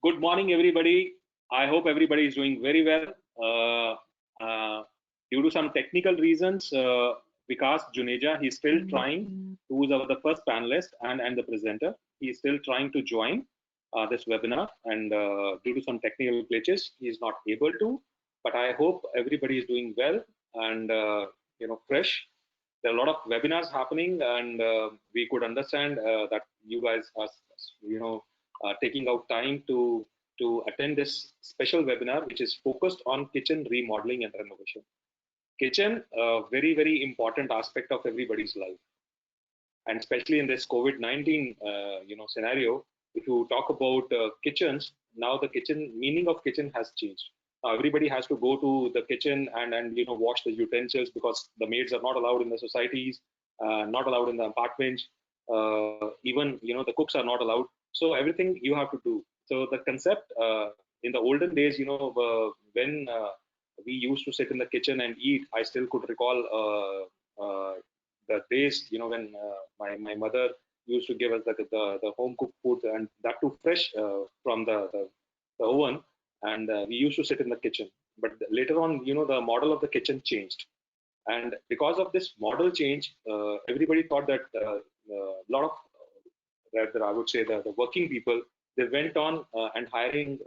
Good morning, everybody. I hope everybody is doing very well. Due to some technical reasons, Vikas Juneja, he's still trying, who is the first panelist and the presenter. He's still trying to join this webinar, and due to some technical glitches, he's not able to. But I hope everybody is doing well and fresh. There are a lot of webinars happening, and we could understand that you guys are, taking out time to attend this special webinar, which is focused on kitchen remodeling and renovation. Kitchen, a very, very important aspect of everybody's life, and especially in this COVID-19, scenario. If you talk about kitchens, now the kitchen meaning of kitchen has changed. Now everybody has to go to the kitchen and wash the utensils because the maids are not allowed in the societies, not allowed in the apartments. Even the cooks are not allowed. So everything you have to do. So the concept in the olden days, when we used to sit in the kitchen and eat, I still could recall the days, when my mother used to give us the home cooked food, and that too fresh from the oven, and we used to sit in the kitchen. But later on, the model of the kitchen changed, and because of this model change, everybody thought that a lot of rather I would say the working people, they went on and hiring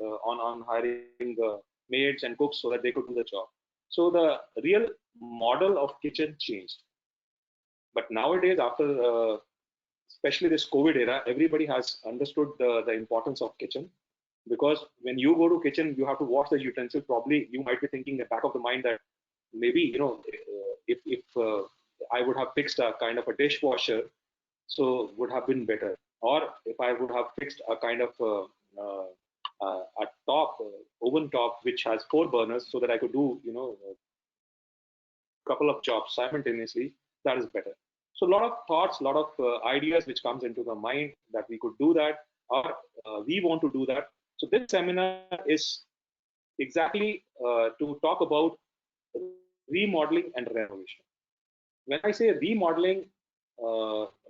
maids and cooks so that they could do the job. So the real model of kitchen changed. But nowadays, after especially this COVID era, everybody has understood the importance of kitchen, because when you go to kitchen, you have to wash the utensil. Probably you might be thinking in the back of the mind that maybe if I would have fixed a kind of a dishwasher, so would have been better. Or if I would have fixed a kind of a top oven top which has 4 burners, so that I could do a couple of jobs simultaneously, that is better. So a lot of thoughts, a lot of ideas which comes into the mind that we could do that, or we want to do that. So this seminar is exactly to talk about remodeling and renovation. When I say remodeling,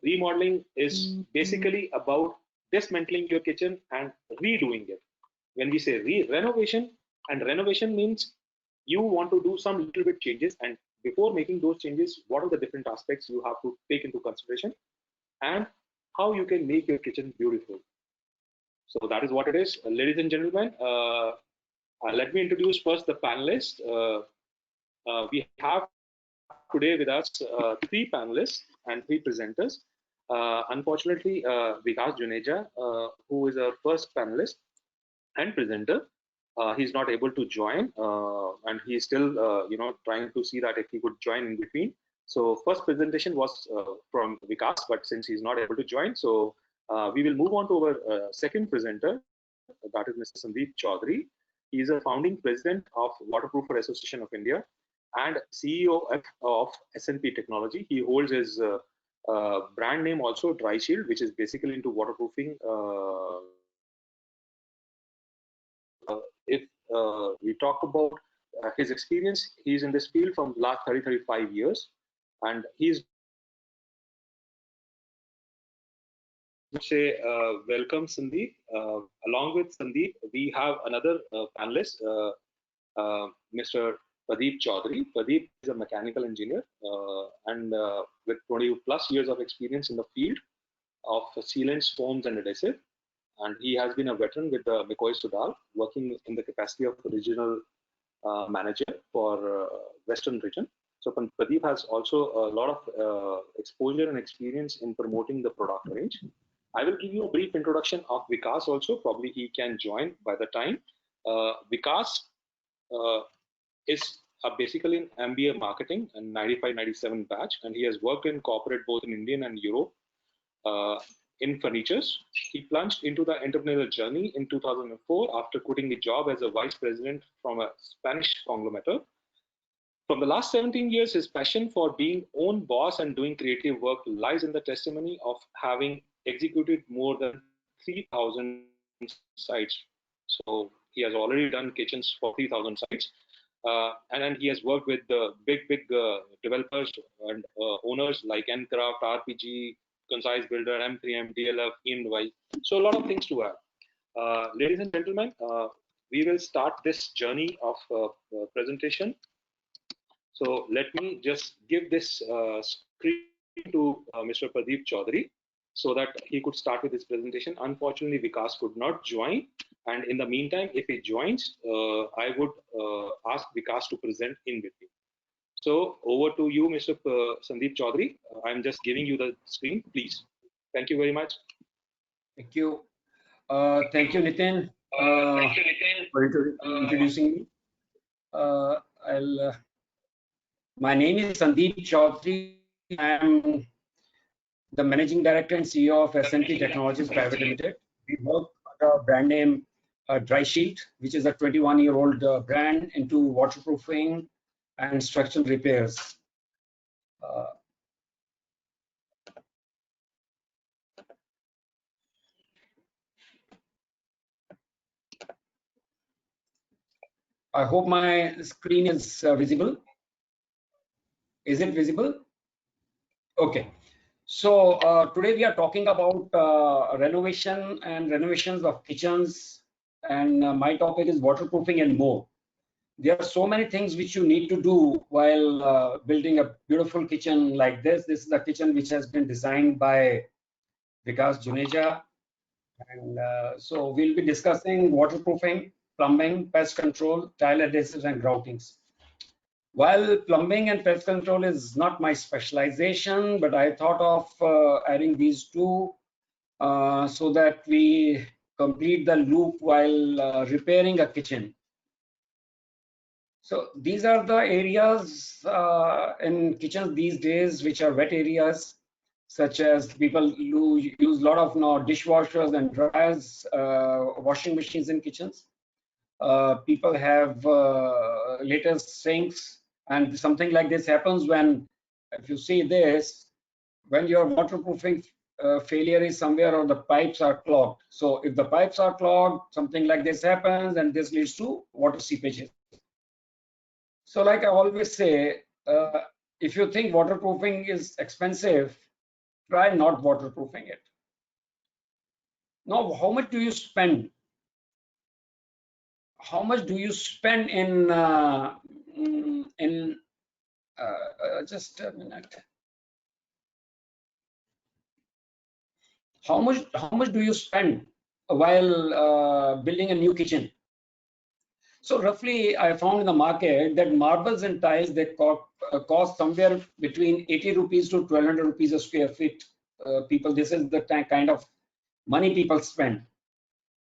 remodeling is basically about dismantling your kitchen and redoing it. When we say renovation, and renovation means you want to do some little bit changes, and before making those changes, what are the different aspects you have to take into consideration, and how you can make your kitchen beautiful. So that is what it is, ladies and gentlemen. Let me introduce first the panelists. We have today with us 3 panelists and 3 presenters. Unfortunately, Vikas Juneja, who is our first panelist and presenter, he's not able to join, and he's still trying to see that if he could join in between. So first presentation was from Vikas, but since he's not able to join, so we will move on to our second presenter, that is Mr. Sandeep Chaudhary. He is a founding president of Waterproofer Association of India and CEO of S&P Technology. He holds his brand name also, Dry Shield, which is basically into waterproofing. If we talk about his experience, he's in this field from last 35 years, and he's say welcome Sandeep. Along with Sandeep, we have another panelist, Mr. Pradeep Chaudhary. Pradeep is a mechanical engineer and with 20 plus years of experience in the field of sealants, foams, and adhesive. And he has been a veteran with McCoy Sudal, working in the capacity of regional manager for Western region. So Pradeep has also a lot of exposure and experience in promoting the product range. I will give you a brief introduction of Vikas also. Probably he can join by the time. Vikas is basically an MBA marketing and 95-97 batch, and he has worked in corporate both in Indian and Europe in furnitures. He plunged into the entrepreneurial journey in 2004 after quitting the job as a vice president from a Spanish conglomerate. From the last 17 years, his passion for being own boss and doing creative work lies in the testimony of having executed more than 3,000 sites. So he has already done kitchens for 3,000 sites. And then he has worked with the big developers and owners like Encraft, RPG, Concise Builder, M3M, DLF, EMY. So a lot of things to add. Ladies and gentlemen, we will start this journey of presentation. So let me just give this screen to Mr. Pradeep Chaudhary so that he could start with his presentation. Unfortunately, Vikas could not join. And in the meantime, if he joins, I would ask Vikas to present in between. So over to you, Mr. Sandeep Chaudhary. I'm just giving you the screen, please. Thank you very much. Thank you. Thank you, Nitin, for introducing me. My name is Sandeep Chaudhary. I am the Managing Director and CEO of SNT Technologies Private Limited. We work under brand name Dry Shield, which is a 21-year-old brand into waterproofing and structural repairs. I hope my screen is visible. Is it visible? Okay. So today we are talking about renovation and renovations of kitchens, and my topic is waterproofing and more. There are so many things which you need to do while building a beautiful kitchen like this. This is a kitchen which has been designed by Vikas Juneja, and so we'll be discussing waterproofing, plumbing, pest control, tile adhesives, and groutings. While plumbing and pest control is not my specialization, but I thought of adding these two so that we complete the loop while repairing a kitchen. So these are the areas in kitchens these days which are wet areas, such as people who use a lot of now dishwashers and dryers, washing machines in kitchens. People have latest sinks, and something like this happens when, if you see this, when your waterproofing failure is somewhere or the pipes are clogged. So if the pipes are clogged, something like this happens, and this leads to water seepages. So like I always say, if you think waterproofing is expensive, try not waterproofing it. Now, how much do you spend? How much do you spend in just a minute. How much do you spend while building a new kitchen? So roughly, I found in the market that marbles and tiles, they cost somewhere between 80 rupees to 1200 rupees a square feet. People, this is the kind of money people spend.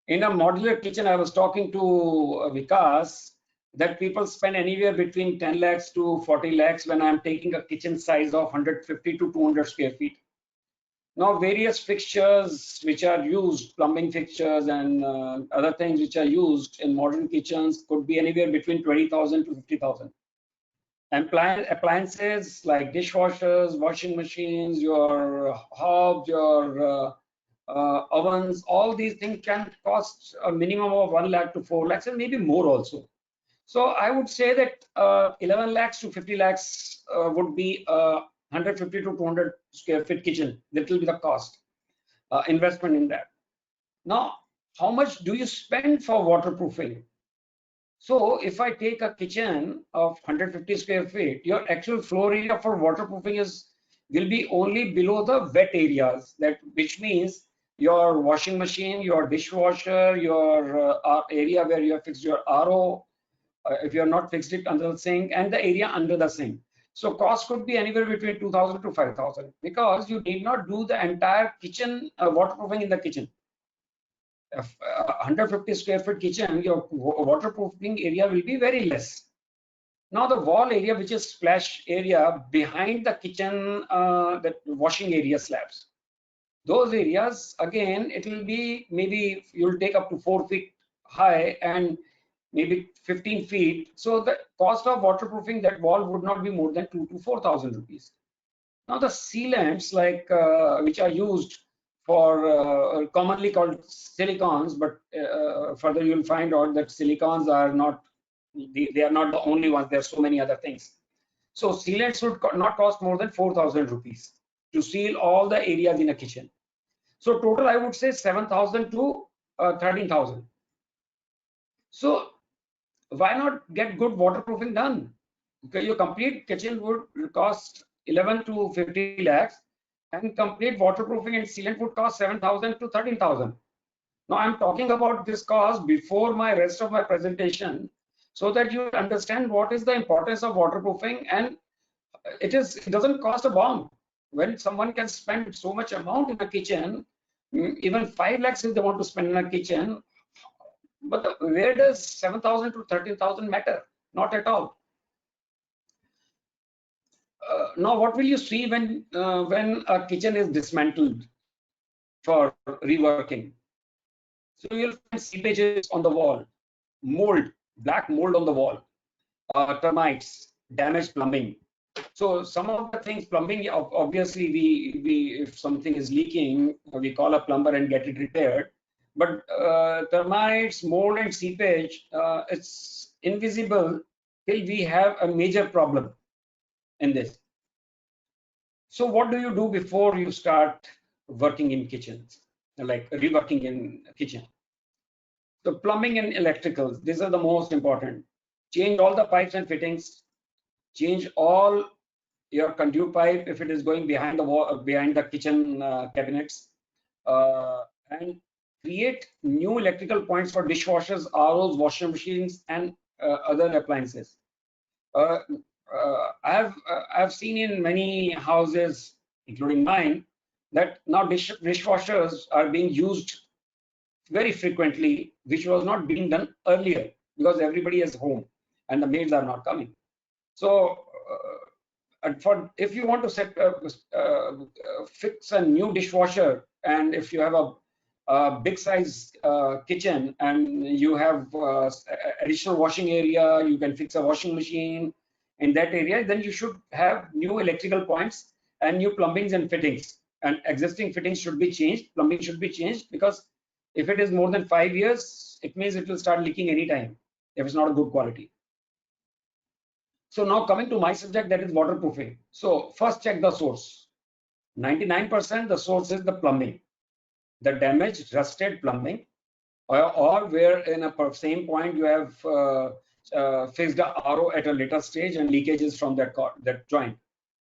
In a modular kitchen, I was talking to Vikas that people spend anywhere between 10 lakhs to 40 lakhs when I'm taking a kitchen size of 150 to 200 square feet. Now, various fixtures which are used, plumbing fixtures and other things which are used in modern kitchens could be anywhere between 20,000 to 50,000. Appliances like dishwashers, washing machines, your hobs, your ovens, all these things can cost a minimum of 1 lakh to 4 lakhs and maybe more also. So I would say that 11 lakhs to 50 lakhs would be 150 to 200 square feet kitchen. That will be the cost investment in that. Now, how much do you spend for waterproofing? So if I take a kitchen of 150 square feet, your actual floor area for waterproofing will be only below the wet areas, which means your washing machine, your dishwasher, your area where you have fixed your RO, if you are not fixed it under the sink, and the area under the sink. So cost could be anywhere between 2,000 to 5,000 because you need not do the entire kitchen waterproofing in the kitchen. 150 square foot kitchen, your waterproofing area will be very less. Now the wall area, which is splash area behind the kitchen, the washing area slabs, those areas, again, it will be maybe you'll take up to 4 feet high and maybe 15 feet. So the cost of waterproofing that wall would not be more than 2,000 to 4,000 rupees. Now the sealants which are used for commonly called silicons, but further you'll find out that silicons are not, they are not the only ones. There are so many other things. So sealants would not cost more than 4,000 rupees to seal all the areas in a kitchen. So total, I would say 7,000 to 13,000. So why not get good waterproofing done? Because your complete kitchen would cost 11 to 50 lakhs, and complete waterproofing and sealant would cost 7,000 to 13,000. Now I'm talking about this cost before my rest of my presentation, so that you understand what is the importance of waterproofing. And it doesn't cost a bomb. When someone can spend so much amount in a kitchen, even 5 lakhs if they want to spend in a kitchen, but where does 7,000 to 13,000 matter? Not at all. Now, what will you see when a kitchen is dismantled for reworking? So you'll find seepages on the wall, mold, black mold on the wall, termites, damaged plumbing. So some of the things, plumbing, obviously we if something is leaking, we call a plumber and get it repaired. But termites, mold, and seepage, it's invisible till we have a major problem in this. So what do you do before you start working in kitchens, like reworking in kitchen? The plumbing and electricals, these are the most important. Change all the pipes and fittings. Change all your conduit pipe if it is going behind the wall, behind the kitchen cabinets, and create new electrical points for dishwashers, ROs, washing machines, and other appliances. I've seen in many houses, including mine, that now dishwashers are being used very frequently, which was not being done earlier because everybody is home and the maids are not coming. So if you want to fix a new dishwasher, and if you have a big size kitchen and you have additional washing area, you can fix a washing machine in that area, then you should have new electrical points and new plumbings and fittings, and existing fittings should be changed, plumbing should be changed, because if it is more than 5 years, it means it will start leaking anytime if it's not a good quality. So now coming to my subject, that is waterproofing. So first check the source. 99% the source is the plumbing, the damaged, rusted plumbing, or where in a same point you have fixed a RO at a later stage and leakages from that joint.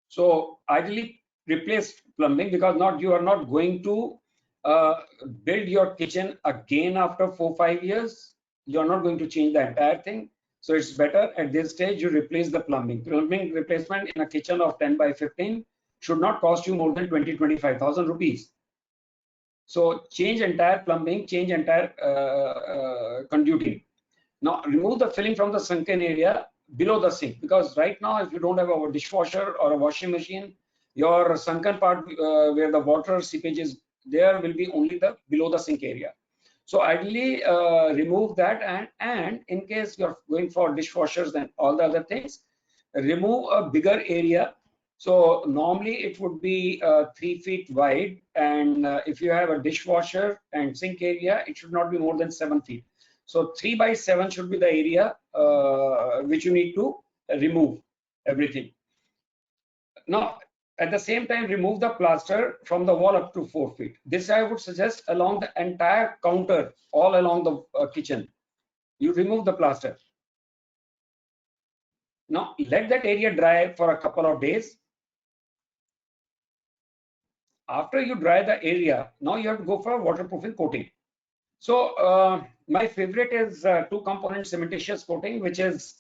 So ideally replace plumbing, because you are not going to build your kitchen again after 4-5 years. You are not going to change the entire thing. So it's better at this stage you replace the plumbing. Plumbing replacement in a kitchen of 10 by 15 should not cost you more than 20-25,000 rupees. So change entire plumbing, change entire conduiting. Now remove the filling from the sunken area below the sink, because right now if you don't have a dishwasher or a washing machine, your sunken part where the water seepage is there will be only the below the sink area. So ideally remove that, and in case you're going for dishwashers and all the other things, remove a bigger area. So normally it would be 3 feet wide, and if you have a dishwasher and sink area, it should not be more than 7 feet. So 3 by 7 should be the area which you need to remove everything. Now at the same time, remove the plaster from the wall up to 4 feet. This I would suggest along the entire counter, all along the kitchen. You remove the plaster. Now let that area dry for a couple of days. After you dry the area, now you have to go for a waterproofing coating. So my favorite is 2-component cementitious coating, which is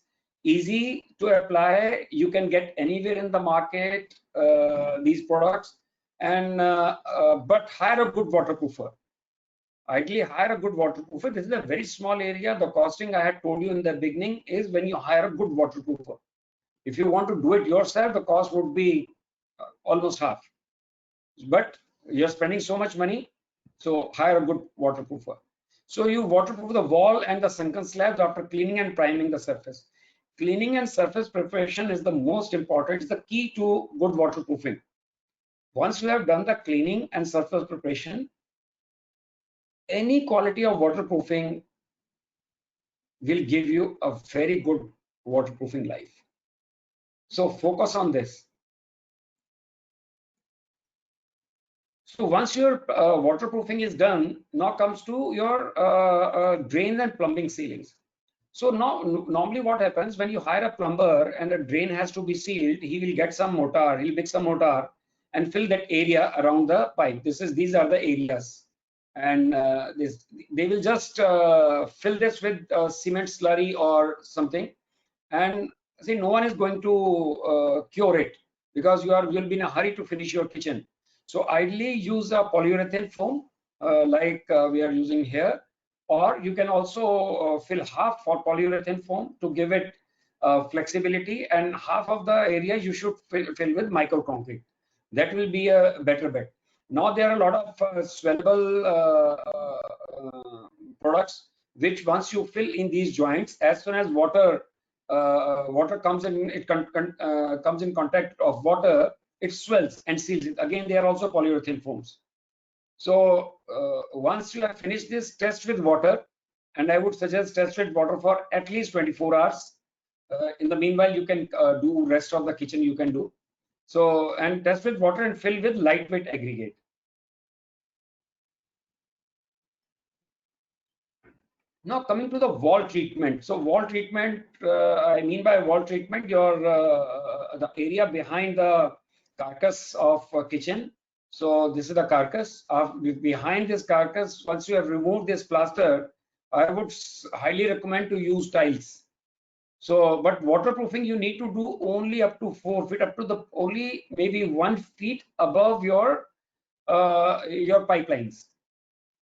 easy to apply. You can get anywhere in the market these products, and but hire a good waterproofer. Ideally hire a good waterproofer. This is a very small area. The costing I had told you in the beginning is when you hire a good waterproofer. If you want to do it yourself, the cost would be almost half, but you're spending so much money, so hire a good waterproofer. So you waterproof the wall and the sunken slabs after cleaning and priming the surface. Cleaning and surface preparation is the most important. It's the key to good waterproofing. Once you have done the cleaning and surface preparation, any quality of waterproofing will give you a very good waterproofing life. So focus on this. So once your waterproofing is done, now comes to your drains and plumbing ceilings. So now, normally what happens when you hire a plumber and a drain has to be sealed, he will get some mortar, he'll mix some mortar and fill that area around the pipe. These are the areas, and they will just fill this with cement slurry or something, and see, no one is going to cure it because you'll be in a hurry to finish your kitchen. So ideally use a polyurethane foam like we are using here, or you can also fill half for polyurethane foam to give it flexibility, and half of the area you should fill with micro concrete. That will be a better bet. Now there are a lot of swellable products which once you fill in these joints, as soon as water comes in, it comes in contact of water, it swells and seals it. Again, they are also polyurethane foams. So once you have finished this, test with water, and I would suggest test with water for at least 24 hours. In the meanwhile, you can do rest of the kitchen you can do. So, and test with water and fill with lightweight aggregate. Now coming to the wall treatment. So wall treatment, I mean by wall treatment, your the area behind the carcass of kitchen. So this is the carcass. Behind this carcass, once you have removed this plaster, I would highly recommend to use tiles. So, but waterproofing you need to do only up to 4 feet, up to the only maybe 1 feet above your pipelines.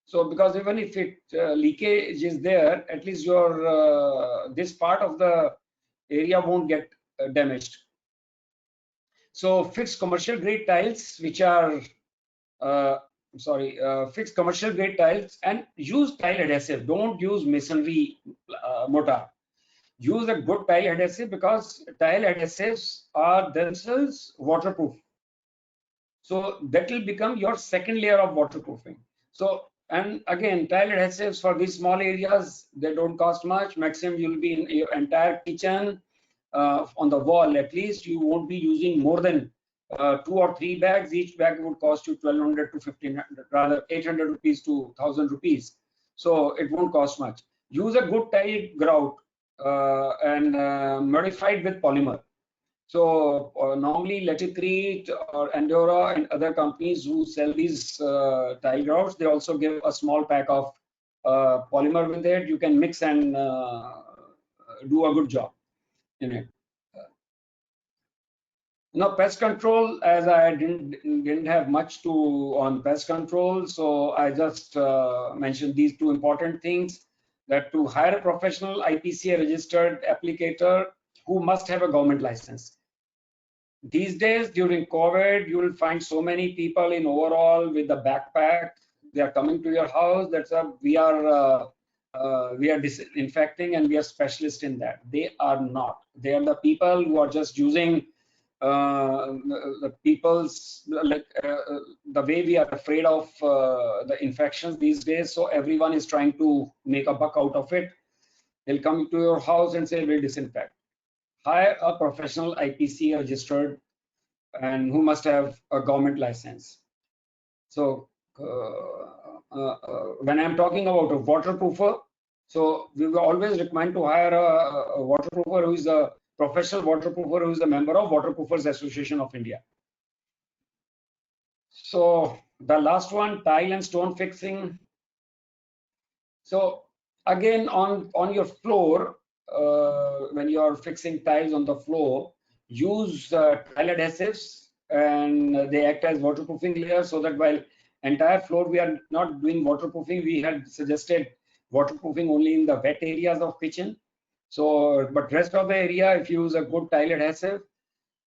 So because even if it leakage is there, at least your this part of the area won't get damaged. So fixed commercial grade tiles, which are fixed commercial grade tiles, and use tile adhesive. Don't use masonry mortar. Use a good tile adhesive because tile adhesives are themselves waterproof. So that will become your second layer of waterproofing. So, and again, tile adhesives for these small areas, they don't cost much. Maximum you'll be in your entire kitchen on the wall. At least you won't be using more than 2 or 3 bags. Each bag would cost you 1200 to 1500, rather 800 rupees to 1000 rupees. So it won't cost much. Use a good tile grout and modified with polymer. So normally Laticrete or Andorra and other companies who sell these tile grouts, they also give a small pack of polymer with it. You can mix and do a good job in it. Now pest control, as I didn't have much to on pest control, so I just mentioned these two important things: that to hire a professional IPCA registered applicator who must have a government license. These days during COVID, you will find so many people in overall with the backpack. They are coming to your house. We are disinfecting and we are specialists in that. They are not. They are the people who are just using the people's the way we are afraid of the infections these days. So everyone is trying to make a buck out of it. They'll come to your house and say we'll disinfect. Hire a professional IPCA registered and who must have a government license. So when I'm talking about a waterproofer, so we will always recommend to hire a waterproofer who is a professional waterproofer who is a member of Waterproofers Association of India. So the last one, tile and stone fixing. So again, on your floor, when you are fixing tiles on the floor, use tile adhesives, and they act as waterproofing layers, so that while entire floor we are not doing waterproofing, we had suggested waterproofing only in the wet areas of kitchen. So, but rest of the area, if you use a good tile adhesive,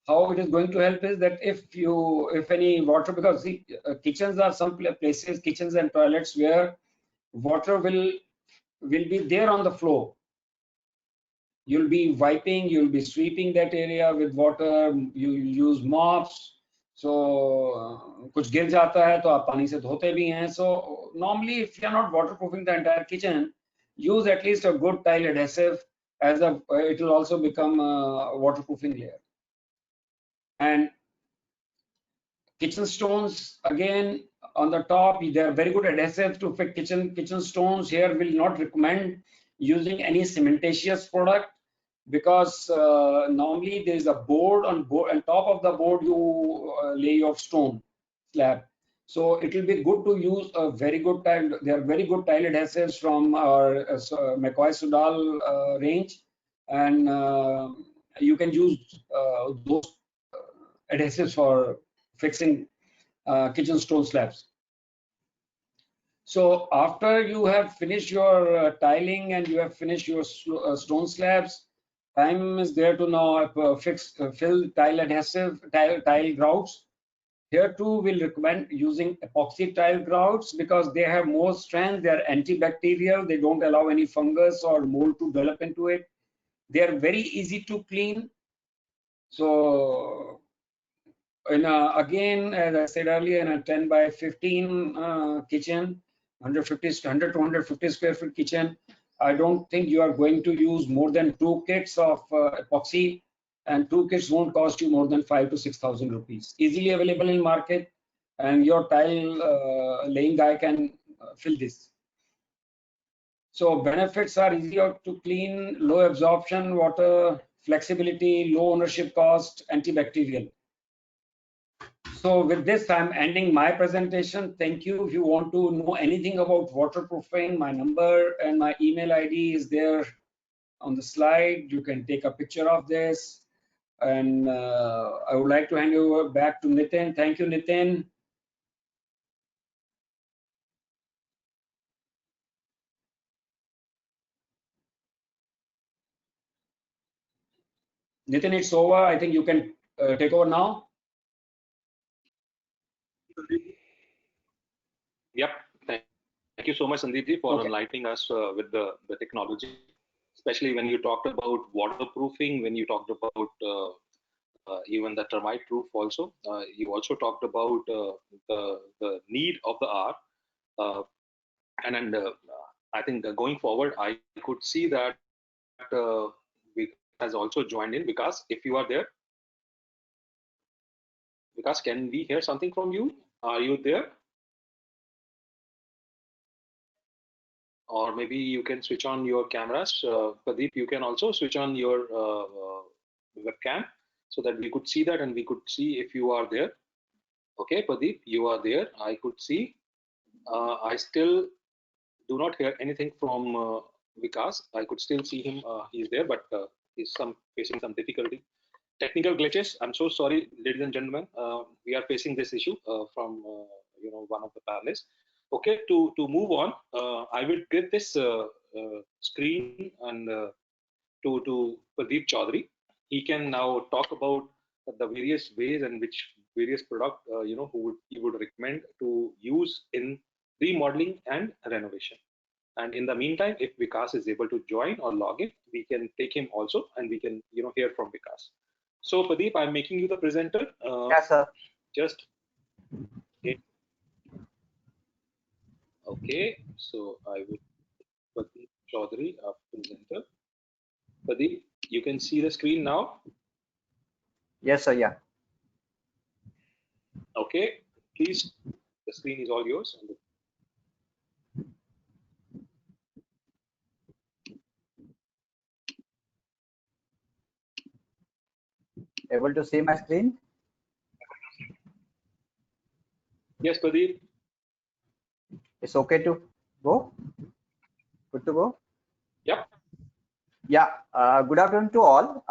how it is going to help is that if any water, because see, kitchens are some places, kitchens and toilets where water will be there on the floor. You'll be wiping, you'll be sweeping that area with water, you use mops. So कुछ गिर जाता है तो आप पानी से धोते भी हैं. So normally if you are not waterproofing the entire kitchen, use at least a good tile adhesive as it will also become a waterproofing layer. And kitchen stones, again, On the top, they are very good adhesives to fix kitchen stones. Here, will not recommend using any cementitious product, because normally there is a board on top of the board you lay your stone slab. So it will be good to use a very good tile. They are very good tile adhesives from our McCoy Sudal range, and you can use those adhesives for fixing kitchen stone slabs. So after you have finished your tiling and you have finished your stone slabs, time is there to now fill tile adhesive, tile grouts. Here too, we'll recommend using epoxy tile grouts because they have more strength. They are antibacterial. They don't allow any fungus or mold to develop into it. They are very easy to clean. So, again, as I said earlier, in a 10 by 15 kitchen, 100 to 150 square feet kitchen, I don't think you are going to use more than 2 kits of epoxy, and 2 kits won't cost you more than 5,000 to 6,000 rupees. Easily available in market, and your tile laying guy can fill this. So benefits are easier to clean, low absorption water, flexibility, low ownership cost, antibacterial. So with this, I'm ending my presentation. Thank you. If you want to know anything about waterproofing, my number and my email ID is there on the slide. You can take a picture of this. And I would like to hand you over back to Nitin. Thank you, Nitin. Nitin, it's over. I think you can take over now. Yep. Thank you so much, Sandeep, for enlightening us with the technology, especially when you talked about waterproofing, when you talked about even the termite proof also. You also talked about the need of the hour. And I think going forward, I could see that Vikas has also joined in. Vikas, if you are there. Vikas, can we hear something from you? Are you there? Or maybe you can switch on your cameras. Pradeep, you can also switch on your webcam so that we could see that and we could see if you are there. Okay, Pradeep, you are there. I could see. I still do not hear anything from Vikas. I could still see him. He's there, but he's facing some difficulty. Technical glitches. I'm so sorry, ladies and gentlemen. We are facing this issue from one of the panelists. Okay, to move on, I will give this screen and to Pradeep Chaudhary. He can now talk about the various ways and which various product he would recommend to use in remodeling and renovation. And in the meantime, if Vikas is able to join or log in, we can take him also, and we can hear from Vikas. So Pradeep, I'm making you the presenter. Yes, sir. Just okay. So I will Pradeep Chaudhary, our presenter. Pradeep, you can see the screen now. Yes, sir. Yeah. Okay. Please, the screen is all yours. Able to see my screen? Yes, Pradeep. It's okay to go? Good to go? Yep. Yeah. Good afternoon to all.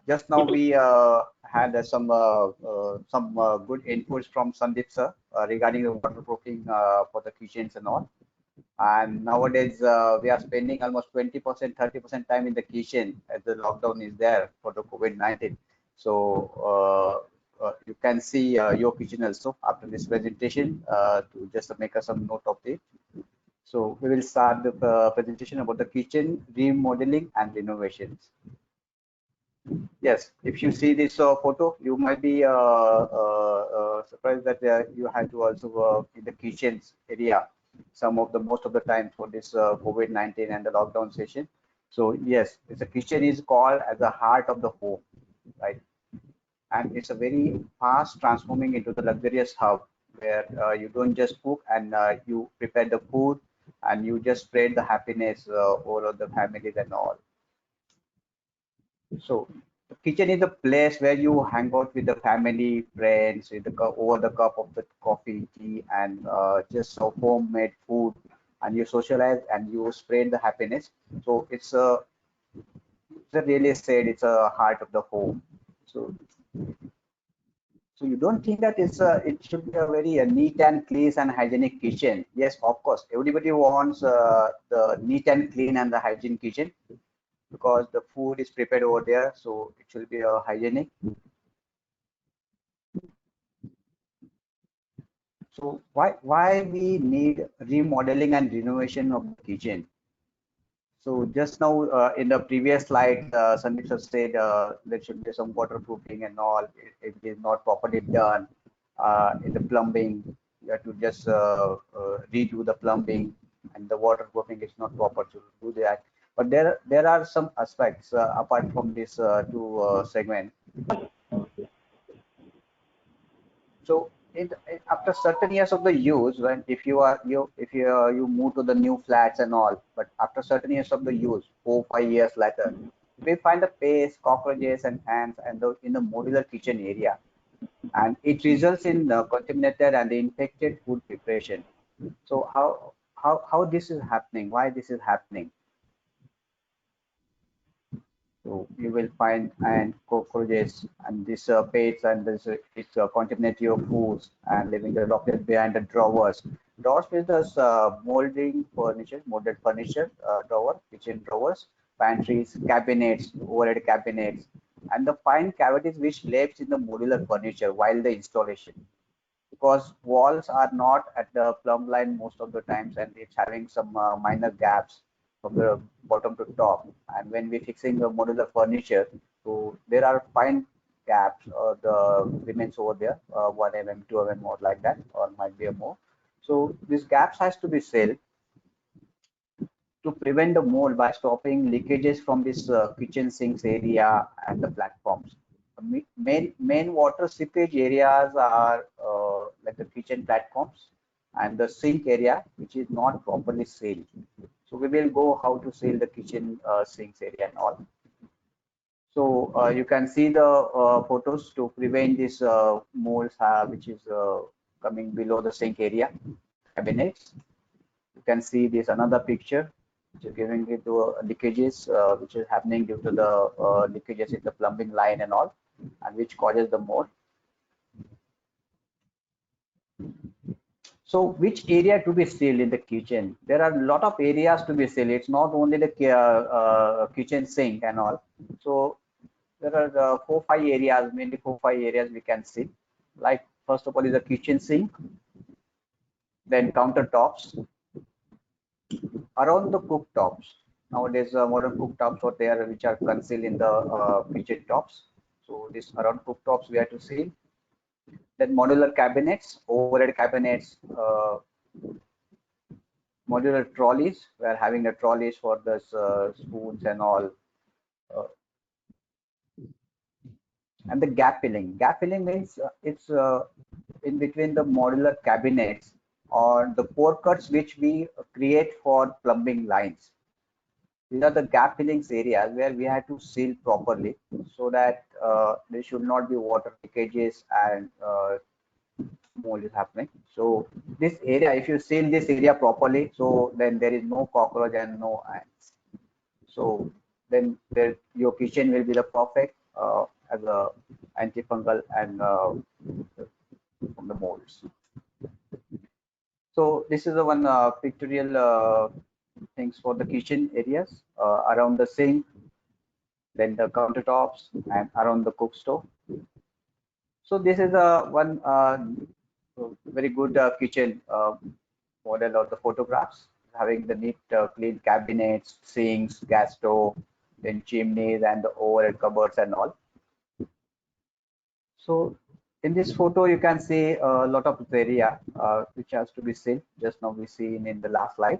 Just now we had some good inputs from Sandeep sir regarding the waterproofing for the kitchens and all. And nowadays we are spending almost 20%, 30% time in the kitchen as the lockdown is there for the COVID-19. So you can see your kitchen also after this presentation to just make some note of it. So we will start the presentation about the kitchen remodeling and renovations. Yes, if you see this photo, you might be surprised that you had to also work in the kitchens area most of the time for this COVID-19 and the lockdown session. So yes, the kitchen is called as the heart of the home, right? And it's a very fast transforming into the luxurious hub where you don't just cook and you prepare the food and you just spread the happiness over the families and all. So the kitchen is a place where you hang out with the family, friends, with the over the cup of the coffee, tea, and just some homemade food, and you socialize and you spread the happiness. So it's a really said it's a heart of the home. So so you don't think that it should be a very neat and clean and hygienic kitchen? Yes, of course, everybody wants the neat and clean and the hygiene kitchen because the food is prepared over there, so it should be a hygienic. So why we need remodeling and renovation of the kitchen? So just now in the previous slide, Sandeep sir said there should be some waterproofing and all. If it is not properly done in the plumbing, you have to just redo the plumbing, and the waterproofing is not proper to do that. But there are some aspects apart from this two segment. So after certain years of the use, when if you are you move to the new flats and all, but after certain years of the use, 4 5 years later, we find the paste, cockroaches, and ants and in the modular kitchen area, and it results in contaminated and infected food preparation. So how this is happening? Why this is happening? So you will find and cockroaches and this pests and this it's contaminate your foods and leaving the droplets behind the drawers. Drawers with this molding furniture, molded furniture, drawer, kitchen drawers, pantries, cabinets, overhead cabinets, and the fine cavities which lives in the modular furniture while the installation. Because walls are not at the plumb line most of the times and it's having some minor gaps from the bottom to top, and when we're fixing the modular furniture, so there are fine gaps or the remains over there, 1 mm 2 mm more like that, or might be a more. So these gaps has to be sealed to prevent the mold by stopping leakages from this kitchen sinks area and the platforms. Main water seepage areas are like the kitchen platforms and the sink area, which is not properly sealed. So we will go how to seal the kitchen sinks area and all. So you can see the photos to prevent this molds which is coming below the sink area cabinets. You can see this another picture which is giving it to leakages which is happening due to the leakages in the plumbing line and all, and which causes the mold. So which area to be sealed in the kitchen? There are a lot of areas to be sealed. It's not only the kitchen sink and all. So there are 4 5 areas, mainly 4 5 areas we can see. Like first of all is the kitchen sink, then countertops, around the cooktops. Nowadays modern cooktops are there which are concealed in the kitchen tops. So this around cooktops we have to seal. Then modular cabinets, overhead cabinets, modular trolleys. We are having the trolleys for the spoons and all. Uh, and the gap filling. Gap filling means it's in between the modular cabinets or the pore cuts which we create for plumbing lines. These are the gap fillings areas where we have to seal properly so that there should not be water leakages and mold is happening. So this area, if you seal this area properly, so then there is no cockroach and no ants. So then your kitchen will be the perfect as a antifungal and from the molds. So this is the one pictorial things for the kitchen areas around the sink, then the countertops, and around the cook stove. So this is one very good kitchen model of the photographs, having the neat clean cabinets, sinks, gas stove, then chimneys and the overhead cupboards and all. So in this photo you can see a lot of area which has to be sealed. Just now we seen in the last slide.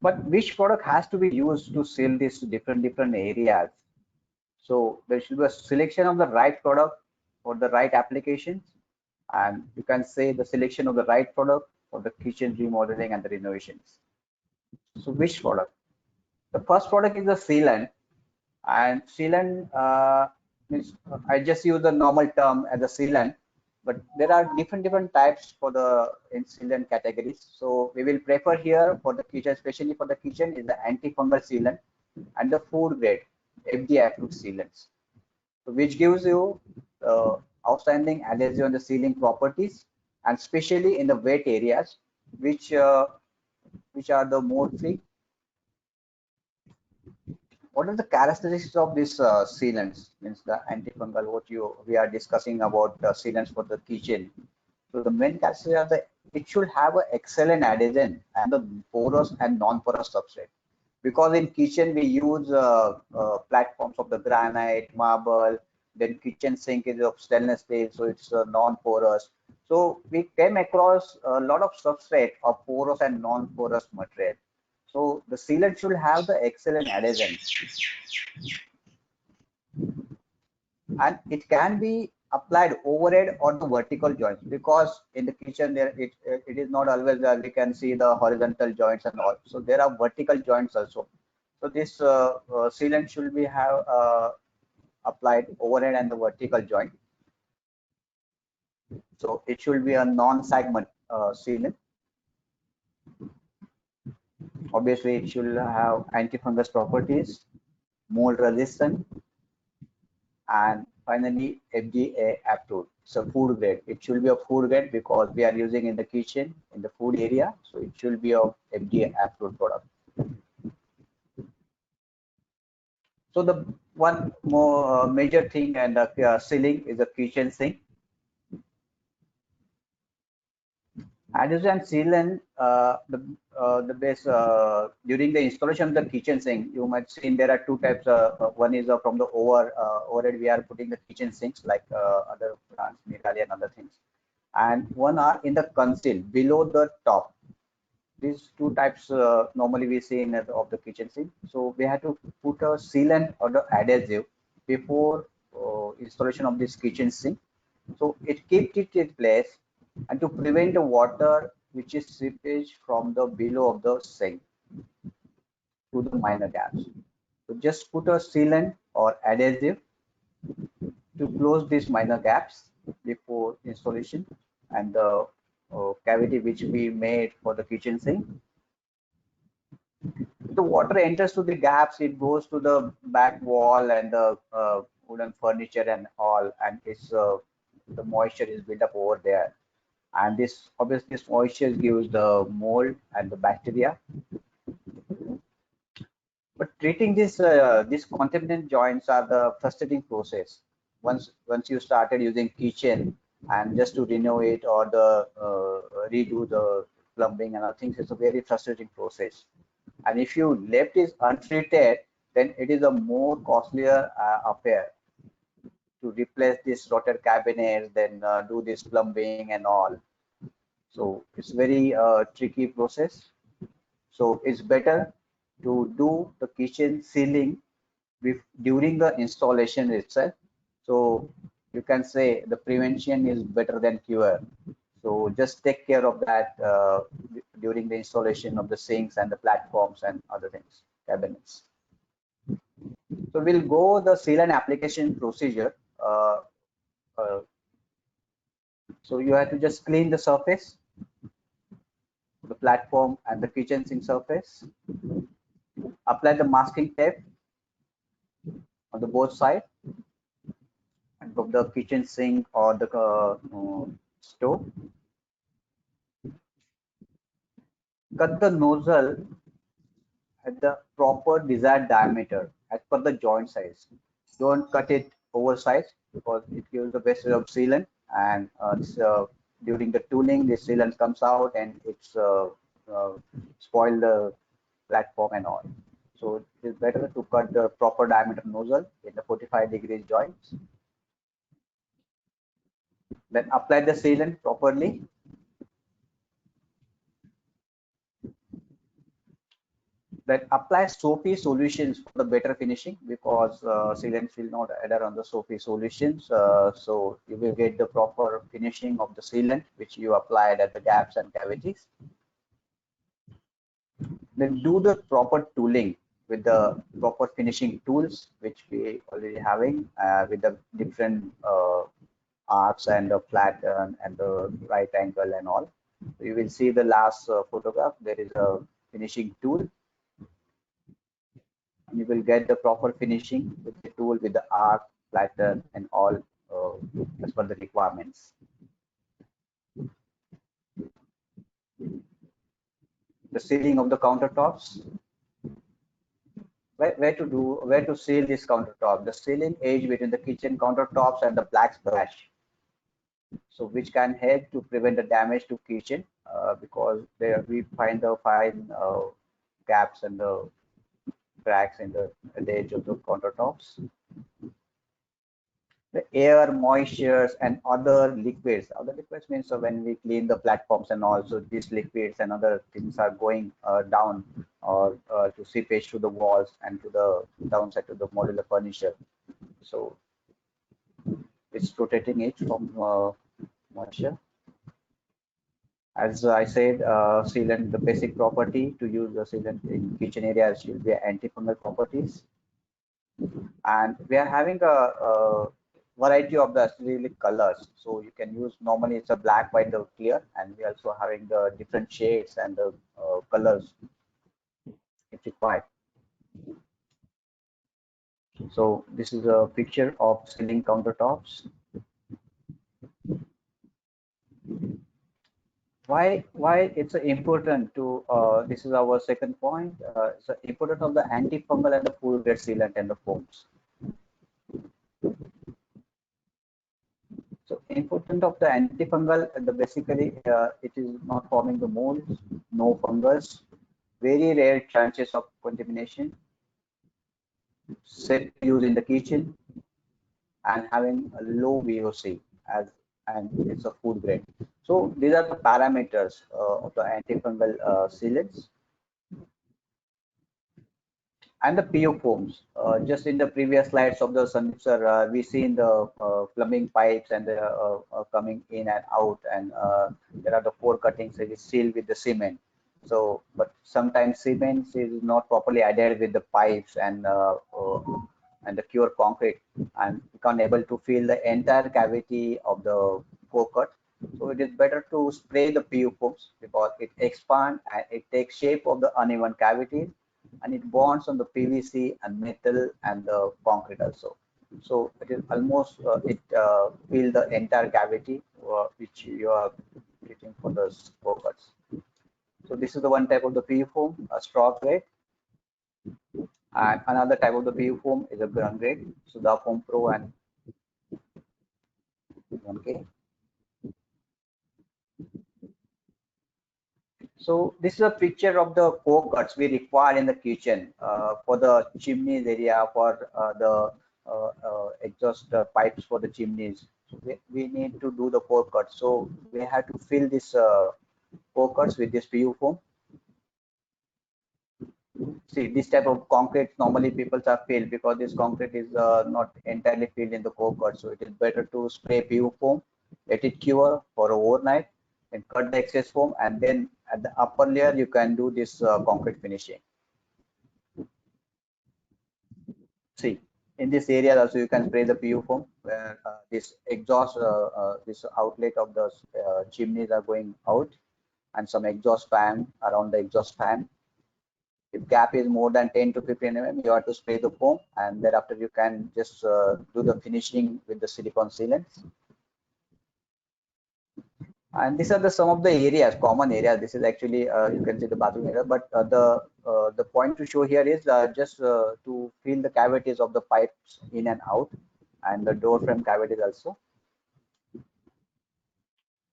But which product has to be used to seal these different areas? So there should be a selection of the right product for the right applications, and you can say the selection of the right product for the kitchen remodeling and the renovations. So which product? The first product is the sealant, and sealant means I just use the normal term as a sealant, but there are different types for the in sealant categories. So we will prefer here for the kitchen, especially for the kitchen, is the antifungal sealant and the food grade FDA approved sealants, so which gives you outstanding adhesive and the sealing properties, and especially in the wet areas, which are the more free. What are the characteristics of these sealants? Means the antifungal, what we are discussing about sealants for the kitchen. So the main characteristics are that it should have an excellent adhesion and the porous and non-porous substrate. Because in kitchen we use platforms of the granite, marble, then kitchen sink is of stainless steel, so it's non-porous. So we came across a lot of substrate of porous and non-porous material. So the sealant should have the excellent adhesion, and it can be applied overhead or the vertical joints, because in the kitchen there it is not always we can see the horizontal joints and all. So there are vertical joints also. So this sealant should be have applied overhead and the vertical joint. So it should be a non-segment sealant. Obviously, it should have antifungus properties, mold resistant, and finally FDA approved. So food grade. It should be a food grade because we are using in the kitchen, in the food area. So it should be a FDA approved product. So the one more major thing and sealing is the kitchen sink. Adhesive and sealant, the base during the installation of the kitchen sink, you might see there are two types. One is from the overhead we are putting the kitchen sinks like other brands, Mirali and other things, and one are in the conceal below the top. These two types normally we see in of the kitchen sink. So we have to put a sealant or the adhesive before installation of this kitchen sink. So it keeps it in place and to prevent the water which is seepage from the below of the sink to the minor gaps. So just put a sealant or adhesive to close these minor gaps before installation, and the cavity which we made for the kitchen sink. The water enters to the gaps, it goes to the back wall and the wooden furniture and all, and it's the moisture is built up over there, and this obviously this moisture gives the mold and the bacteria. But treating this these contaminant joints are the frustrating process. Once you started using kitchen and just to renovate or the redo the plumbing and other things, it's a very frustrating process. And if you left it untreated, then it is a more costlier affair to replace this rotted cabinets, then do this plumbing and all. So it's very tricky process. So it's better to do the kitchen sealing during the installation itself. So you can say the prevention is better than cure. So just take care of that during the installation of the sinks and the platforms and other things, cabinets. So we'll go the sealant application procedure. So you have to just clean the surface, the platform and the kitchen sink surface. Apply the masking tape on the both sides of the kitchen sink or the stove. Cut the nozzle at the proper desired diameter as per the joint size. Don't cut it oversized because it gives the best of sealant, and during the tooling the sealant comes out and it's spoil the platform and all. So it is better to cut the proper diameter nozzle in the 45 degrees joints. Then apply the sealant properly. that apply SOFI solutions for the better finishing, because sealants will not adhere on the SOFI solutions. So you will get the proper finishing of the sealant which you applied at the gaps and cavities. Then do the proper tooling with the proper finishing tools which we already having with the different arcs and the flatten and the right angle and all. So you will see the last photograph. There is a finishing tool. And you will get the proper finishing with the tool, with the arc, flatten, and all as per the requirements. The sealing of the countertops. Where to seal this countertop? The sealing edge between the kitchen countertops and the black splash. So which can help to prevent the damage to kitchen because there we find the fine gaps and the cracks in the edge of the countertops. The air, moistures, and other liquids. Other liquids means when we clean the platforms and also these liquids and other things are going down or to seepage to the walls and to the downside to the modular furniture. So it's protecting it from moisture. As I said, sealant, the basic property to use the sealant in kitchen areas will be antifungal properties. And we are having a variety of the acrylic colors. So you can use, normally it's a black, white, or clear, and we also having the different shades and the colors if required. So this is a picture of sealing countertops. Why it's important to this is our second point. It's the importance of the antifungal and the food grade sealant and the foams. So important of the antifungal, basically it is not forming the molds, no fungus, very rare chances of contamination, safe use in the kitchen, and having a low VOC and it's a food grade. So these are the parameters of the antifungal sealants. And the PU foams. Just in the previous slides of the Sandeep sir, we seen the plumbing pipes and coming in and out, and there are the four cuttings that is sealed with the cement. So, but sometimes cement is not properly adhered with the pipes and the pure concrete, and you can't able to fill the entire cavity of the core cut. So it is better to spray the PU foams because it expands and it takes shape of the uneven cavity, and it bonds on the PVC and metal and the concrete also. So it is almost it fill the entire cavity which you are getting for the core cuts. So this is the one type of the PU foam, a straw grade. And another type of the PU foam is a gun grade, Sudha Foam Pro and 1K. So this is a picture of the core cuts we require in the kitchen for the chimneys area, for the exhaust pipes for the chimneys. So we need to do the core cuts. So we have to fill this core cuts with this PU foam. See, this type of concrete normally people are filled because this concrete is not entirely filled in the core cut. So it is better to spray PU foam, let it cure for overnight, and cut the excess foam, and then at the upper layer you can do this concrete finishing. See, in this area also you can spray the PU foam where this exhaust, this outlet of the chimneys are going out, and some exhaust fan around the exhaust fan. If gap is more than 10 to 15 mm, you have to spray the foam, and thereafter you can just do the finishing with the silicone sealants. And these are some of the areas, common areas. This is actually you can see the bathroom area, but the point to show here is just to fill the cavities of the pipes in and out, and the door frame cavities also.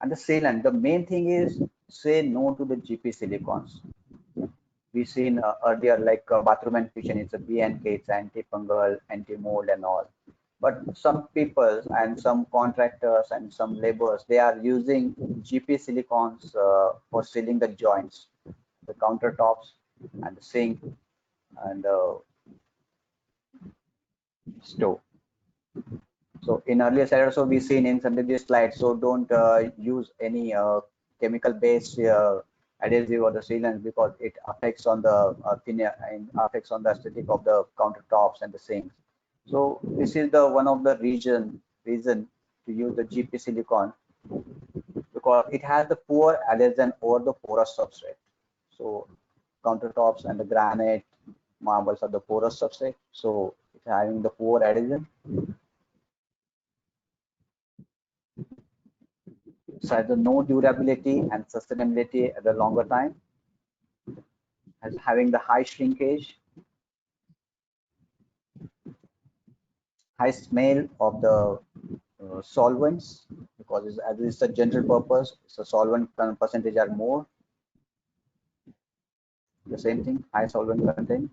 And the sealant, the main thing is say no to the GP silicones. We've seen earlier, like bathroom and kitchen, it's a BNK, it's antifungal, anti-mold and all. But some people and some contractors and some laborers, they are using GP silicones for sealing the joints, the countertops and the sink and stove. So in earlier slide also we seen in some of these slides, so don't use any chemical based adhesive or the sealant, because it affects on the thinner and affects on the aesthetic of the countertops and the sinks. So this is the one of the reason to use the GP silicone, because it has the poor adhesion over the porous substrate. So countertops and the granite marbles are the porous substrate, so it's having the poor adhesion. So has the no durability and sustainability at the longer time, as having the high shrinkage, high smell of the solvents, because as it's a general purpose, so solvent percentage are more. The same thing, high solvent content.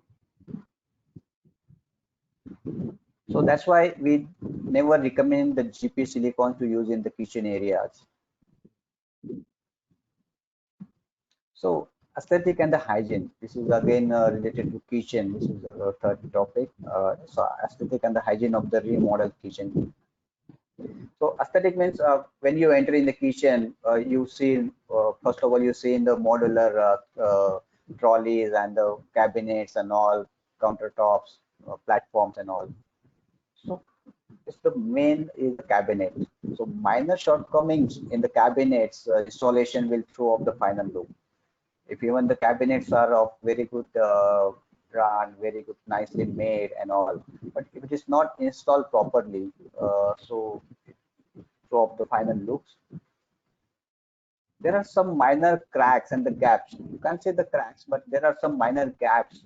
So that's why we never recommend the GP silicone to use in the kitchen areas. So aesthetic and the hygiene. This is again related to kitchen. This is the third topic. So aesthetic and the hygiene of the remodeled kitchen. So aesthetic means when you enter in the kitchen, you see first of all you see in the modular trolleys and the cabinets and all, countertops, platforms and all. So it's the main is the cabinet. So minor shortcomings in the cabinets installation will throw off the final look. If even the cabinets are of very good brand, very good, nicely made and all, but if it is not installed properly, so it throw off the final looks. There are some minor cracks and the gaps. You can't say the cracks, but there are some minor gaps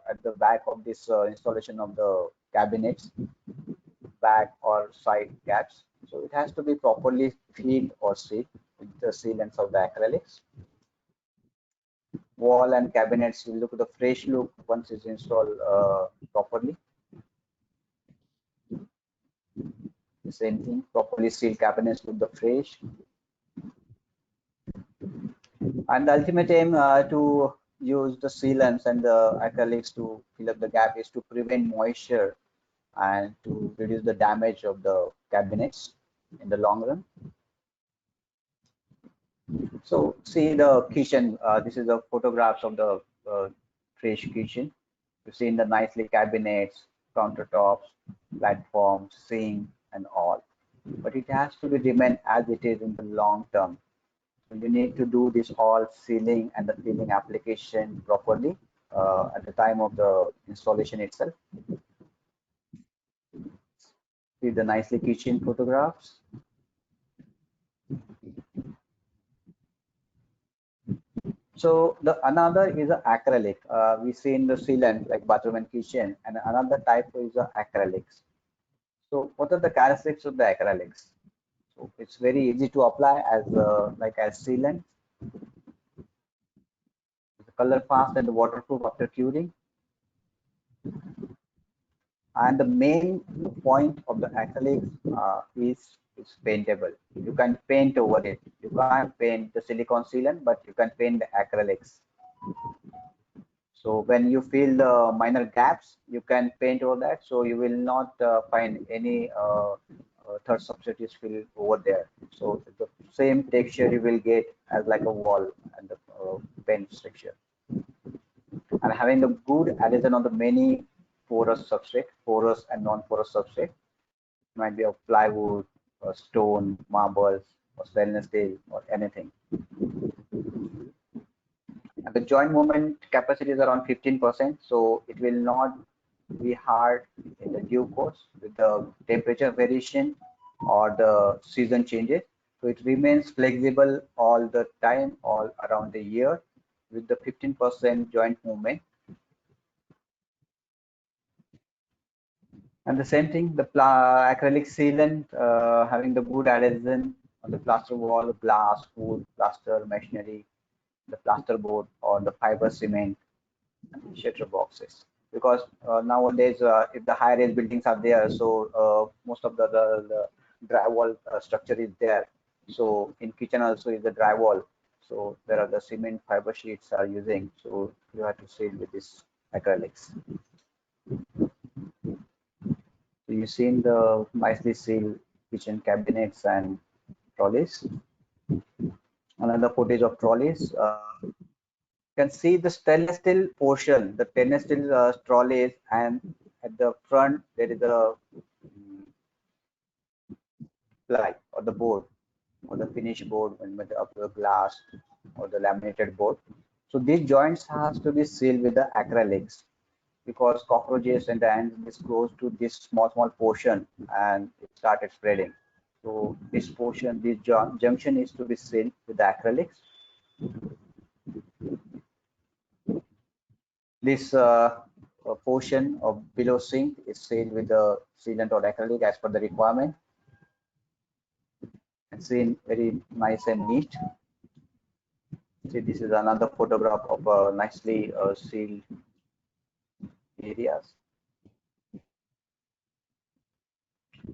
at the back of this installation of the cabinets, back or side gaps. So it has to be properly filled or sealed with the sealants of the acrylics. Wall and cabinets will look the fresh look once it's installed properly. The same thing, properly sealed cabinets look the fresh. And the ultimate aim to use the sealants and the acrylics to fill up the gap is to prevent moisture and to reduce the damage of the cabinets in the long run. So see the kitchen, this is the photographs of the fresh kitchen. You see in the nicely cabinets, countertops, platforms, sink and all. But it has to be remain as it is in the long term. So you need to do this all sealing and the filling application properly at the time of the installation itself. See the nicely kitchen photographs. So the another is a acrylic. We see in the sealant like bathroom and kitchen, and another type is acrylics. So what are the characteristics of the acrylics? So it's very easy to apply as like as sealant. The color fast and waterproof after curing. And the main point of the acrylics is paintable. You can paint over it. You can't paint the silicone sealant, but you can paint the acrylics. So when you feel the minor gaps, you can paint over that. So you will not find any third substrate is filled over there. So the same texture you will get as like a wall and the paint structure. And having the good adhesion on the many porous substrate, porous and non-porous substrate, might be of plywood or stone, marbles or stainless steel or anything. And the joint movement capacity is around 15%, so it will not be hard in the due course with the temperature variation or the season changes. So it remains flexible all the time, all around the year, with the 15% joint movement. And the same thing, the acrylic sealant having the good adhesion on the plaster wall, glass, wood, plaster, masonry, the plaster board or the fiber cement and shutter boxes. Because nowadays, if the high-rise buildings are there, so most of the drywall structure is there. So in kitchen also is the drywall. So there are the cement fiber sheets are using. So you have to seal with this acrylics. So you've seen the nicely sealed kitchen cabinets and trolleys. Another footage of trolleys. You can see the stainless steel portion, the stainless steel trolleys, and at the front there is a ply or the board or the finished board with the glass or the laminated board. So these joints has to be sealed with the acrylics because cockroaches and the ants is close to this small portion and it started spreading. So this portion, this junction is to be sealed with the acrylics. This portion of below sink is sealed with the sealant or acrylic as per the requirement. It's seen very nice and neat. See, this is another photograph of nicely sealed areas.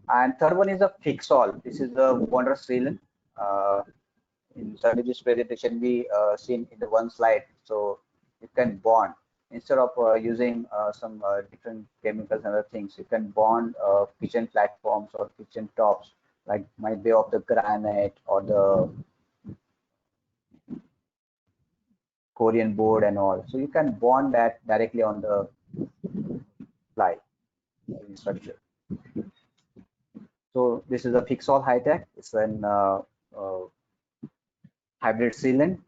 And third one is a fixol. This is the water sealant. In Sandeep's presentation, we seen in the one slide. So you can bond instead of using some different chemicals and other things. You can bond kitchen platforms or kitchen tops, like might be of the granite or the Korean board and all. So you can bond that directly on the ply structure. So this is a Fixol Hi-Tech. It's an hybrid sealant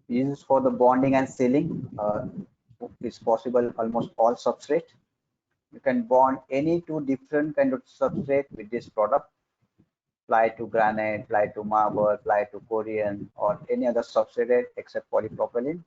used for the bonding and sealing. It's possible almost all substrate. You can bond any two different kind of substrate with this product. Ply to granite, ply to marble, ply to Korean, or any other substrate except polypropylene.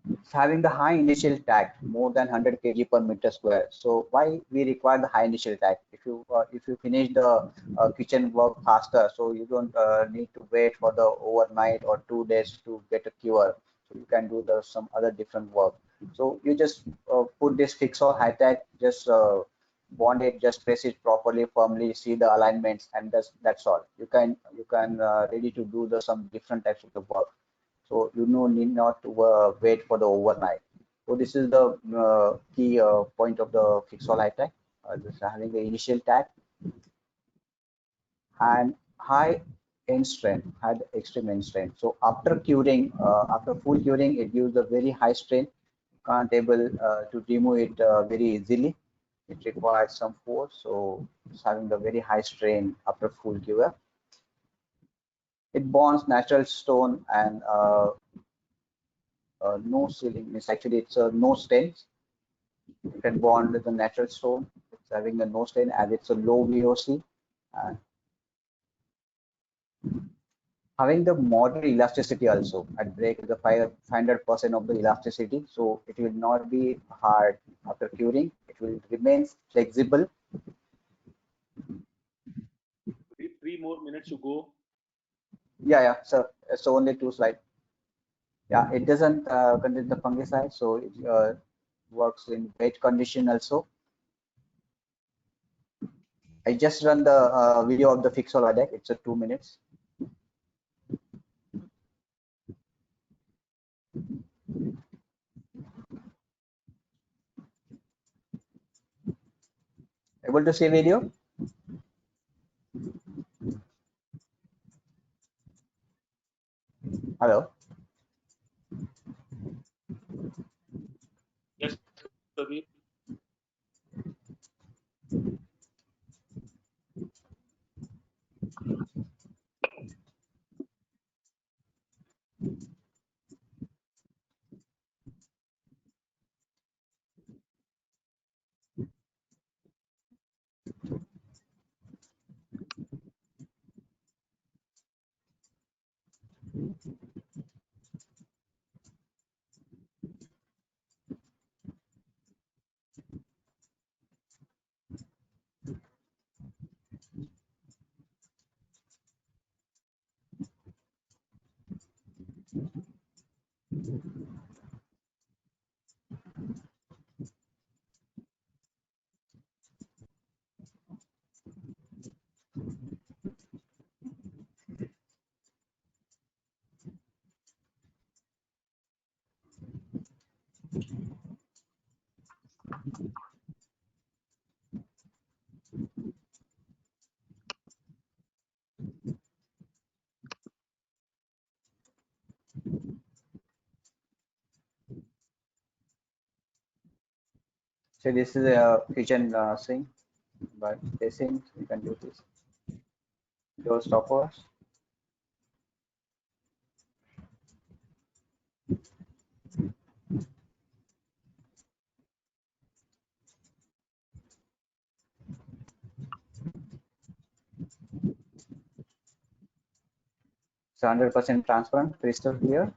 It's having the high initial tag, more than 100 kg per meter square. So why we require the high initial tag? If you finish the kitchen work faster, so you don't need to wait for the overnight or 2 days to get a cure. So you can do some other different work. So you just put this Fixol Hi-Tech, just bond it, just press it properly, firmly, see the alignments, and that's all. You can ready to do some different types of the work. So you need not to wait for the overnight. So this is the key point of the Fixol Hi-Tech. Just having the initial tag and high end strength, had extreme end strength. So after curing, after full curing, it gives a very high strength. Can't able to remove it very easily. It requires some force. So it's having the very high strain after full cure. It bonds natural stone and no sealing. It's actually it's a no stains. You can bond with the natural stone. It's having a no stain as it's a low VOC. And having the moderate elasticity also. At break is the 500% of the elasticity. So it will not be hard after curing. It will remain flexible. 3 more minutes to go. Yeah. So it's only 2 slides. Yeah, it doesn't contain the fungicide, so it works in wet condition also. I just run the video of the Fixol Hi-Tech. It's a 2 minutes. Able to see video? Hello. Yes, Pradeep. So this is a kitchen sink, but facing you can do this. Door stoppers. It's 100% transparent, crystal clear.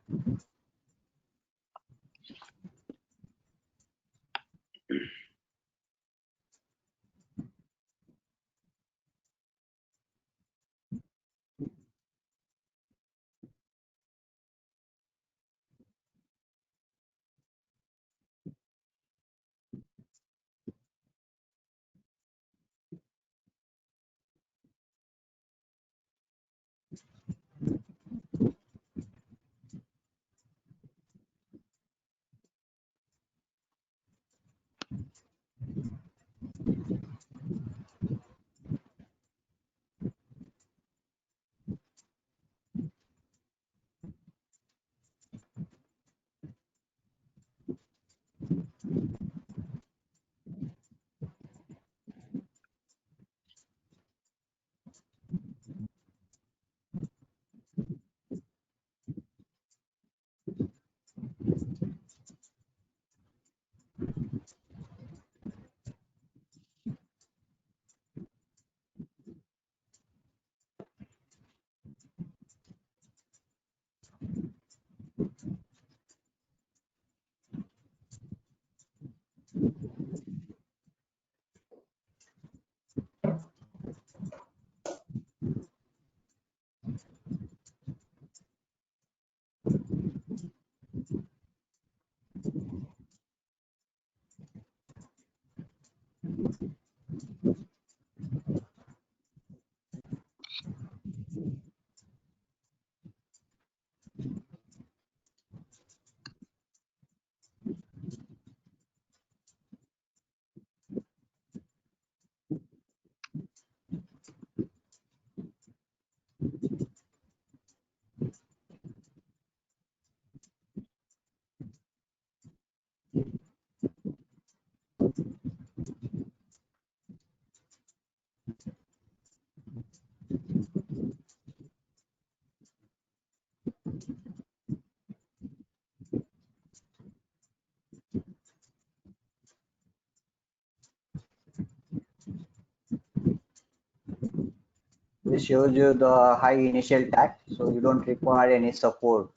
This shows you the high initial tact, so you don't require any support.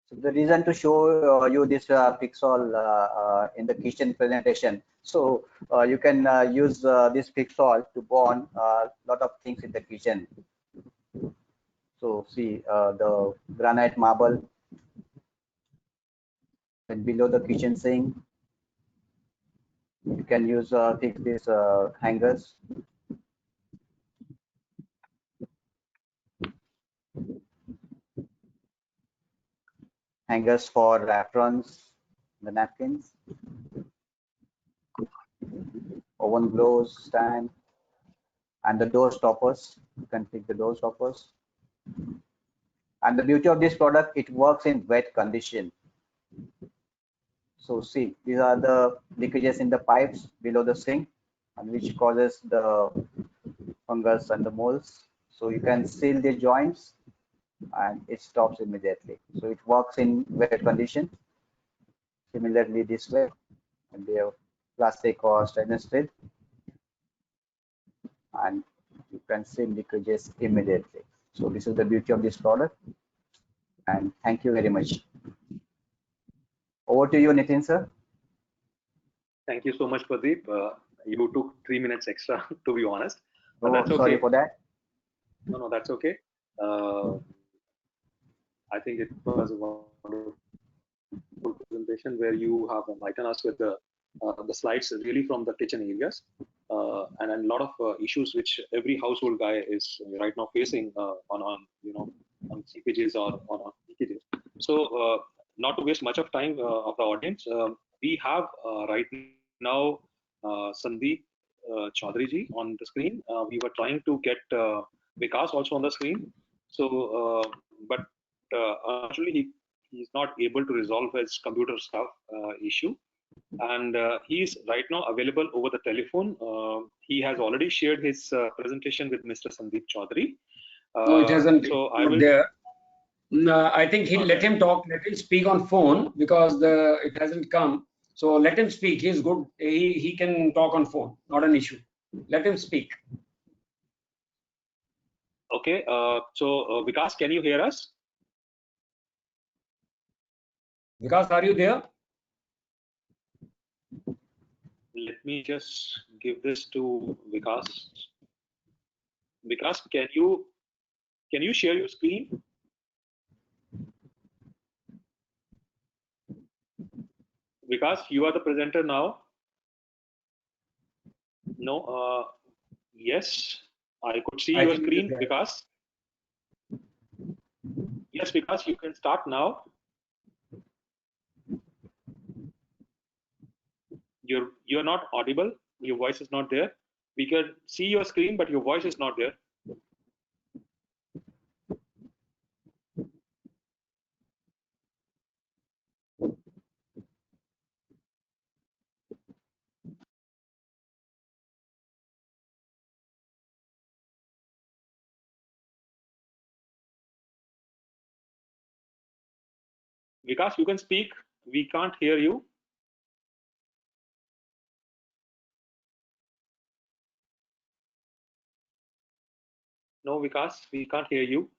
So the reason to show you this Pixel in the kitchen presentation, so you can use this Pixel to bond a lot of things in the kitchen. So see the granite marble, and below the kitchen sink, you can use fix these hangers. Hangers for aprons, the napkins, oven gloves stand, and the door stoppers. You can pick the door stoppers. And the beauty of this product, it works in wet condition. So see, these are the leakages in the pipes below the sink, and which causes the fungus and the molds. So you can seal the joints and it stops immediately. So it works in wet condition. Similarly this way, and they have plastic or stainless steel, and you can seal leakages immediately. So this is the beauty of this product, and thank you very much. Over to you, Nitin sir. Thank you so much, Pradeep. You took 3 minutes extra, to be honest. But Oh, that's okay. sorry for that. No, that's okay. I think it was a wonderful presentation where you have enlightened us with the slides really from the kitchen areas and a lot of issues which every household guy is right now facing on on CPGs or on leakages. So not to waste much of time of the audience, we have right now Sandeep Chaudhary ji on the screen. We were trying to get Vikas also on the screen. So, but unfortunately, he's not able to resolve his computer stuff issue, and he's right now available over the telephone. He has already shared his presentation with Mr. Sandeep Chaudhary. No, it hasn't. So I will. There. No, I think he'll let him talk. Let him speak on phone because it hasn't come. So let him speak. He's good. He can talk on phone. Not an issue. Let him speak. Okay. So Vikas, can you hear us? Vikas, are you there? Let me just give this to Vikas. Vikas, can you share your screen? Vikas, you are the presenter now. No. Yes, I could see your screen, Vikas. Yes, Vikas, you can start now. You're not audible. Your voice is not there. We can see your screen, but your voice is not there. Vikas, you can speak. We can't hear you. No, Vikas, we can't hear you.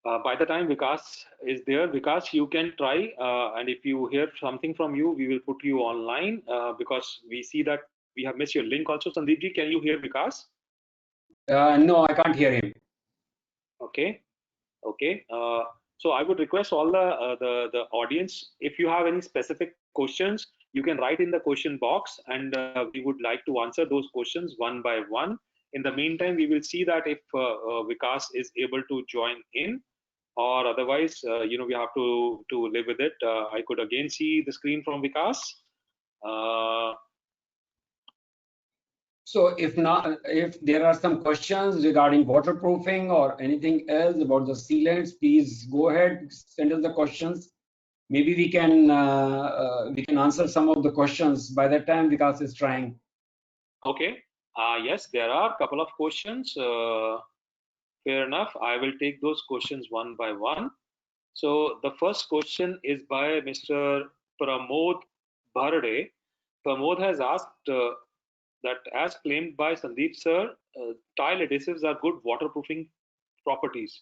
By the time Vikas is there, Vikas, you can try. And if you hear something from you, we will put you online because we see that we have missed your link also. Sandeepji, can you hear Vikas? No, I can't hear him. Okay. Okay. So I would request all the audience, if you have any specific questions, you can write in the question box, and we would like to answer those questions one by one. In the meantime, we will see that if Vikas is able to join in, or otherwise, we have to live with it. I could again see the screen from Vikas. So if there are some questions regarding waterproofing or anything else about the sealants, please go ahead, send us the questions. Maybe we can answer some of the questions by that time Vikas is trying. Okay. Yes, there are a couple of questions. Fair enough. I will take those questions one by one. So the first question is by Mr. Pramod Bharade. Pramod has asked that, as claimed by Sandeep sir, tile adhesives are good waterproofing properties.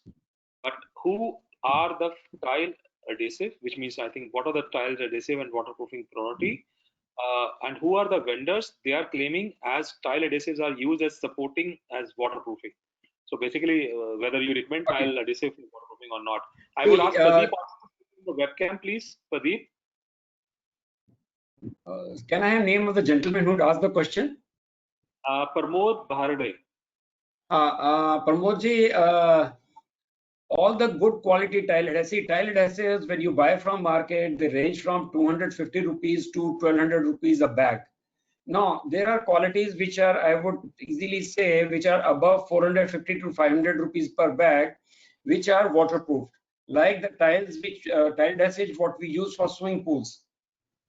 But who are the tile adhesive? Which means, I think, what are the tile adhesive and waterproofing property? And who are the vendors they are claiming as tile adhesives are used as supporting as waterproofing? So basically, whether you recommend tile adhesive for waterproofing or not. I would ask Pradeep on the webcam, please. Pradeep. Can I have name of the gentleman who asked the question? Pramod Bharade. Pramodji, all the good quality tile adhesives, when you buy from market, they range from 250 rupees to 1200 rupees a bag. Now, there are qualities which are, I would easily say, which are above 450 to 500 rupees per bag, which are waterproof. Like the tiles, tile adhesives, what we use for swimming pools.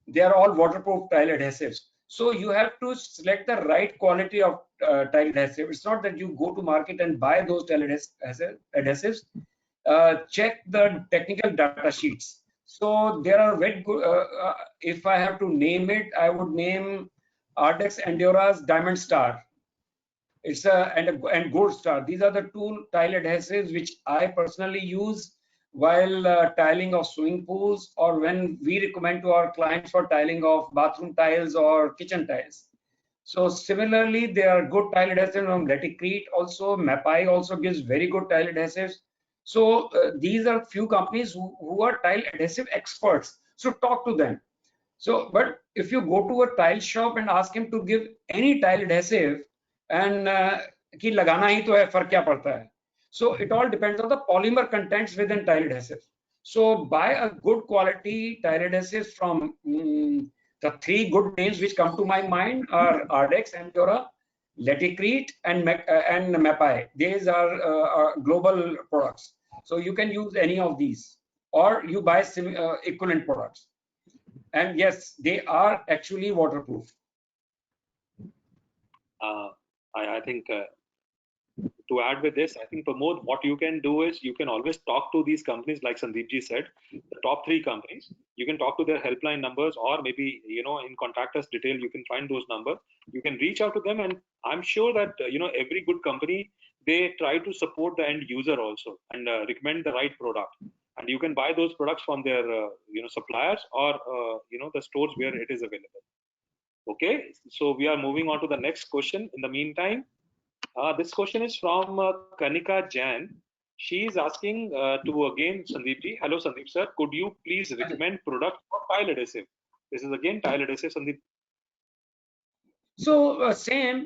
They are all waterproof tile adhesives. So you have to select the right quality of tile adhesive. It's not that you go to market and buy those tile adhesives. Check the technical data sheets. So there are very good. If I have to name it, I would name Ardex Endura's Diamond Star. It's and Gold Star. These are the two tile adhesives which I personally use. while tiling of swimming pools, or when we recommend to our clients for tiling of bathroom tiles or kitchen tiles. So similarly, there are good tile adhesives from Laticrete also. Mapai also gives very good tile adhesives. So these are few companies who are tile adhesive experts. So talk to them. So, but if you go to a tile shop and ask him to give any tile adhesive and कि लगाना ही तो है, फर्क क्या पड़ता है? So it all depends on the polymer contents within tile adhesive. So buy a good quality tile adhesive from the three good names which come to my mind are Ardex, Amcura, Laticrete, and Mapai. These are global products. So you can use any of these, or you buy equivalent products. And yes, they are actually waterproof. I think to add with this, I think Pramod, what you can do is you can always talk to these companies, like Sandeepji said, the top three companies. You can talk to their helpline numbers, or maybe in contact us detail, you can find those numbers. You can reach out to them, and I'm sure that every good company, they try to support the end user also and recommend the right product. And you can buy those products from their suppliers, or the stores where it is available. Okay, so we are moving on to the next question. In the meantime, this question is from Kanika Jain. She is asking to again Sandeepji. Hello, Sandeep sir. Could you please recommend product for tile adhesive? This is again tile adhesive, Sandeep. So same,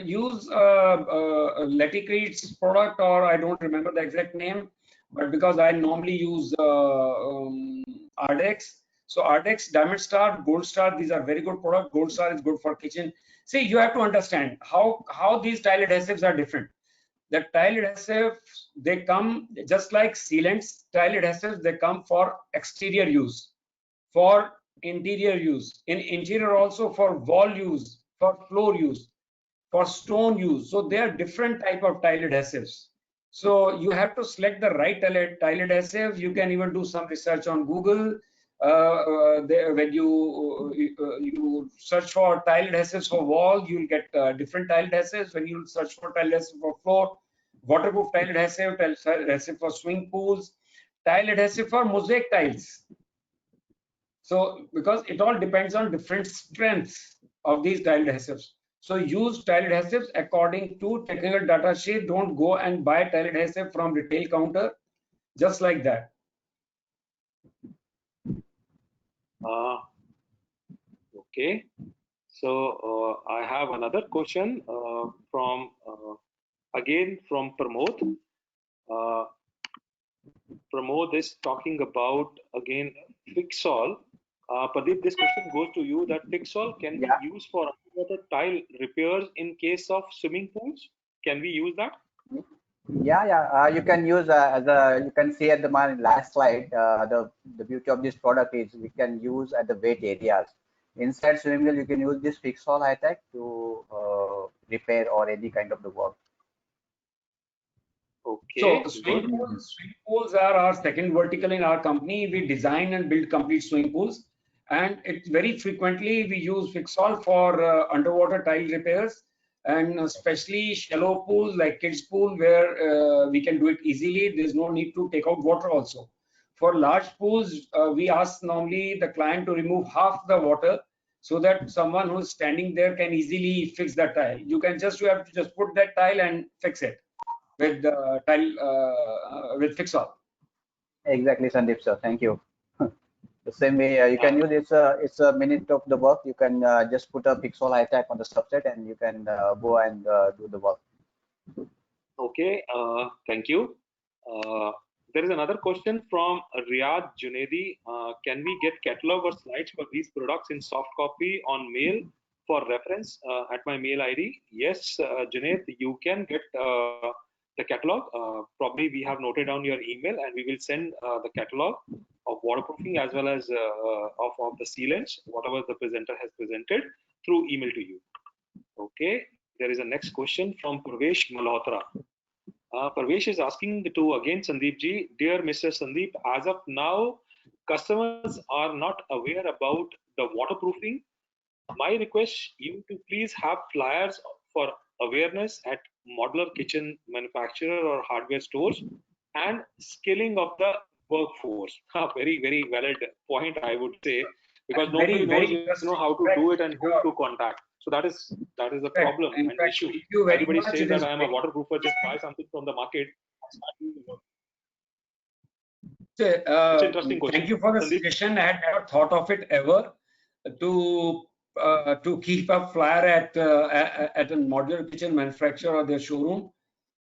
use Laticrete's product, or I don't remember the exact name, but because I normally use Ardex. So Ardex, Diamond Star, Gold Star, these are very good products. Gold Star is good for kitchen. See, you have to understand how these tile adhesives are different. The tile adhesives, they come just like sealants. Tile adhesives, they come for exterior use, for interior use, in interior also, for wall use, for floor use, for stone use. So there are different type of tile adhesives. So you have to select the right tile adhesive. You can even do some research on Google. When you search for tile adhesives for wall, you'll get different tile adhesives. When you search for tile adhesive for floor, waterproof tile adhesive for swimming pools, tile adhesive for mosaic tiles. So because it all depends on different strengths of these tile adhesives. So use tile adhesives according to technical data sheet. Don't go and buy tile adhesive from retail counter just like that. Okay. So I have another question from again from Pramod. Pramod is talking about again Fixol. Pradeep, this question goes to you, that Fixol can be used for underwater tile repairs in case of swimming pools. Can we use that? Yeah. You can use you can see at the last slide. The beauty of this product is we can use at the wet areas. Inside swimming pool, you can use this Fixol High-Tech to repair or any kind of the work. Okay. So swimming pools are our second vertical in our company. We design and build complete swimming pools, and it very frequently we use Fixol for underwater tile repairs, and especially shallow pools like kids pool, where we can do it easily. There's no need to take out water also. For large pools, we ask normally the client to remove half the water, so that someone who's standing there can easily fix that tile. You have to just put that tile and fix it with tile with Fixol. Exactly, Sandeep sir. Thank you. The same way you can use it's a minute of the work. You can just put a Fixol High-Tech on the subset and you can go and do the work. Okay, thank you. There is another question from Riyad Junaidi. Can we get catalog or slides for these products in soft copy on mail for reference at my mail ID? Yes, Junaid, you can get the catalog. Probably we have noted down your email, and we will send the catalog of waterproofing as well as of the sealants, whatever the presenter has presented, through email to you. Okay, there is a next question from Parvesh Malhotra. Parvesh is asking to again Sandeep ji, dear Mr. Sandeep, as of now, customers are not aware about the waterproofing. My request you to please have flyers for awareness at modular kitchen manufacturer or hardware stores, and skilling of the workforce. Very, very valid point, I would say, because nobody knows how to do it and who to contact. So that is a problem and issue. Everybody says that I am a waterproofer, just buy something from the market. It's interesting question. Thank you for the suggestion. I had never thought of it ever to keep a flyer at a modular kitchen manufacturer or their showroom.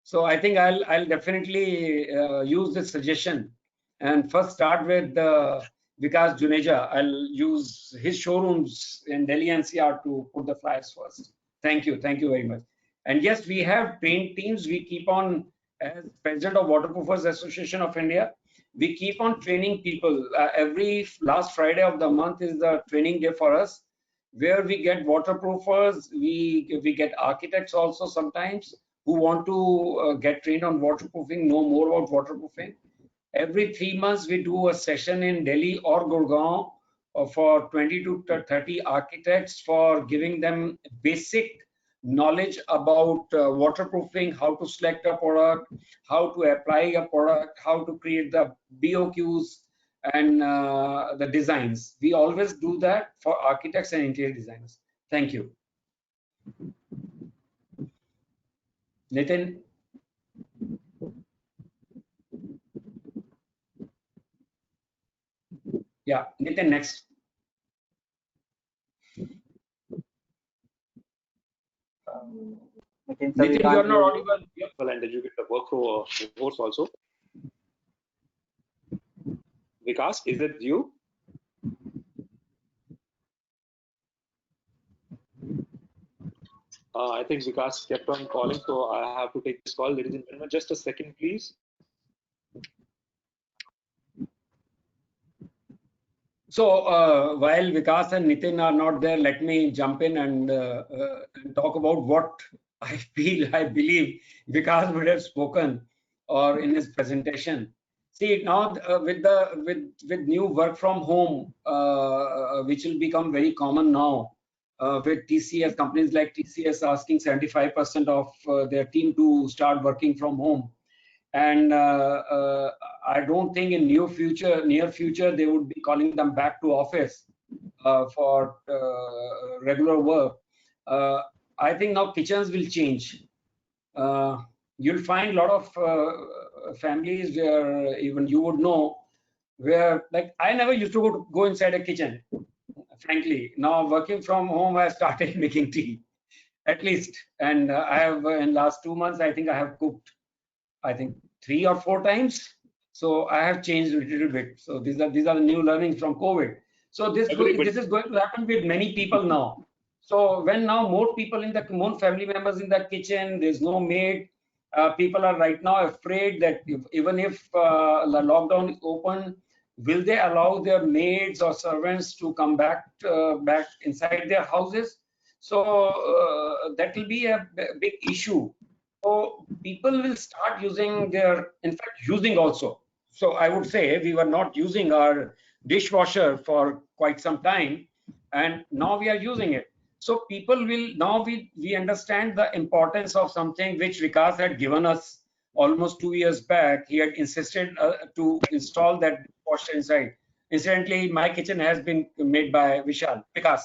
So I think I'll definitely use this suggestion and first start with Vikas Juneja. I'll use his showrooms in Delhi NCR to put the flyers first. Thank you very much. And yes, we have trained teams. We keep on, as President of Waterproofers Association of India, we keep on training people. Every last Friday of the month is the training day for us, where we get waterproofers, we get architects also sometimes who want to get trained on waterproofing, know more about waterproofing. Every 3 months we do a session in Delhi or Gurgaon for 20 to 30 architects for giving them basic knowledge about waterproofing, how to select a product, how to apply a product, how to create the BOQs and the designs. We always do that for architects and interior designers. Thank you. Nitin. Yeah, Nitin, next. Nitin, you are not audible. And educate the workforce also. Vikas, is it you? I think Vikas kept on calling, so I have to take this call. Ladies and gentlemen, just a second, please. So while Vikas and Nitin are not there, let me jump in and talk about what I believe Vikas would have spoken or in his presentation. See, now with new work from home, which will become very common now, with TCS, companies like TCS asking 75% of their team to start working from home. And I don't think in near future they would be calling them back to office for regular work. I think now kitchens will change. You'll find a lot of families where even you would know, where like I never used to go inside a kitchen, frankly. Now working from home, I started making tea, at least. And I have in last 2 months, I think I have cooked, I think 3 or 4 times. So I have changed a little bit. So these are the new learnings from COVID. So this is going to happen with many people now. So when now more family members in the kitchen, there's no maid. People are right now afraid that even if the lockdown is open, will they allow their maids or servants to come back inside their houses? So that will be a big issue. So people will start using using also. So I would say we were not using our dishwasher for quite some time, and now we are using it. So people will now we understand the importance of something which Vikas had given us almost 2 years back. He had insisted to install that dishwasher inside. Incidentally, my kitchen has been made by Vikas.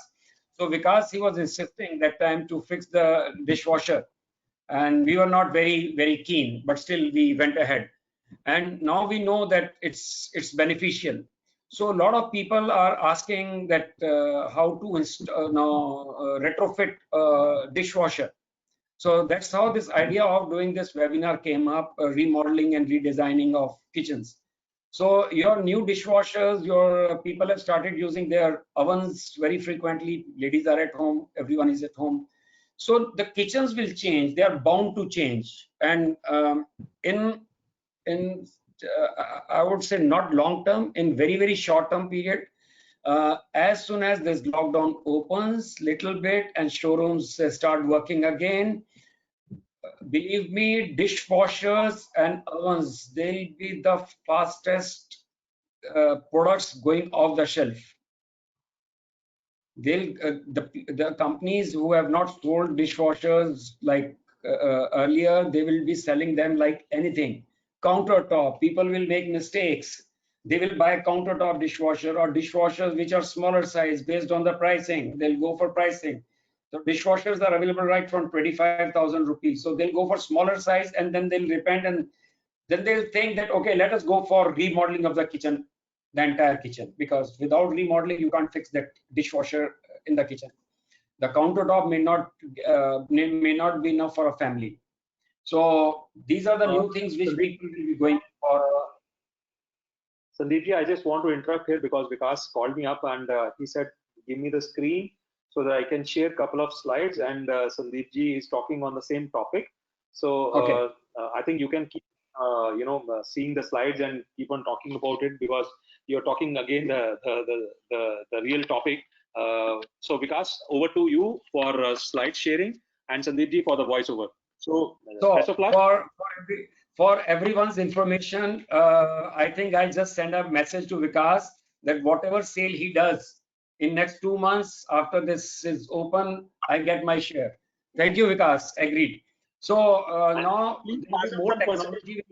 So Vikas, he was insisting that time to fix the dishwasher. And we were not very keen, but still we went ahead. And now we know that it's beneficial. So a lot of people are asking that how to retrofit dishwasher. So that's how this idea of doing this webinar came up, remodeling and redesigning of kitchens. So your new dishwashers, your people have started using their ovens very frequently. Ladies are at home, everyone is at home. So the kitchens will change. They are bound to change, and I would say not long term, in very short term period. As soon as this lockdown opens little bit and showrooms start working again, believe me, dishwashers and ovens, they'll be the fastest products going off the shelf. The companies who have not sold dishwashers like earlier, they will be selling them like anything. countertop. People will make mistakes. They will buy countertop dishwasher or dishwashers which are smaller size based on the pricing. They'll go for pricing. So dishwashers are available right from 25,000 rupees. So they'll go for smaller size and then they'll repent and then they'll think that, okay, let us go for remodeling of the kitchen, the entire kitchen, because without remodeling, you can't fix that dishwasher in the kitchen. The countertop may not be enough for a family. So these are the new things which people will be going for. Sandeep ji, I just want to interrupt here because Vikas called me up and he said, give me the screen so that I can share a couple of slides, and Sandeep ji is talking on the same topic. So Okay. I think you can keep seeing the slides and keep on talking about it, because you're talking again the real topic. So Vikas, over to you for slide sharing, and Sandeep ji for the voiceover. So best of luck. For everyone's information, I think I'll just send a message to Vikas that whatever sale he does in next 2 months after this is open, I get my share. Thank you, Vikas. Agreed. So now more technology.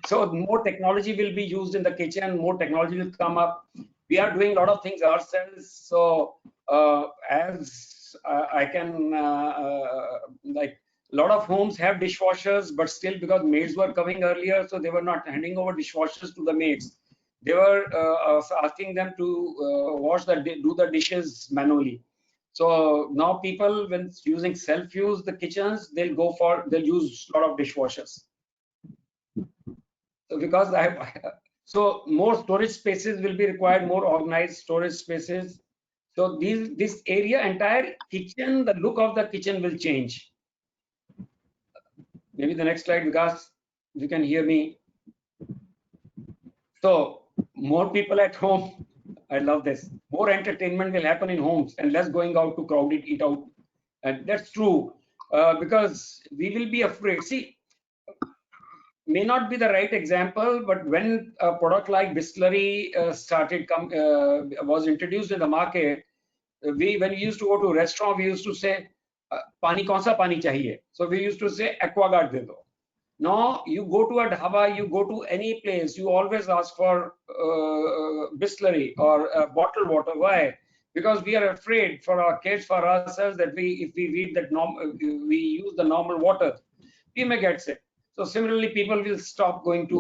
So more technology will be used in the kitchen. More technology will come up. We are doing a lot of things ourselves. So as I can like. A lot of homes have dishwashers, but still, because maids were coming earlier, so they were not handing over dishwashers to the maids. They were asking them to do the dishes manually. So now people, when using self-use the kitchens, they'll use a lot of dishwashers. So because so more storage spaces will be required, more organized storage spaces. So this entire kitchen, the look of the kitchen will change. Maybe the next slide, because you can hear me. So more people at home. I love this. More entertainment will happen in homes and less going out to crowded eat out. And that's true, because we will be afraid. See, may not be the right example, but when a product like Bisleri was introduced in the market, when we used to go to a restaurant, we used to say, "Pani kaun sa pani chahiye?" So we used to say, "AquaGuard de do." Now you go to a dhaba, you go to any place, you always ask for Bisleri or bottled water. Why? Because we are afraid for our kids, for ourselves, that if we read that we use the normal water, we may get sick. So similarly, people will stop going to,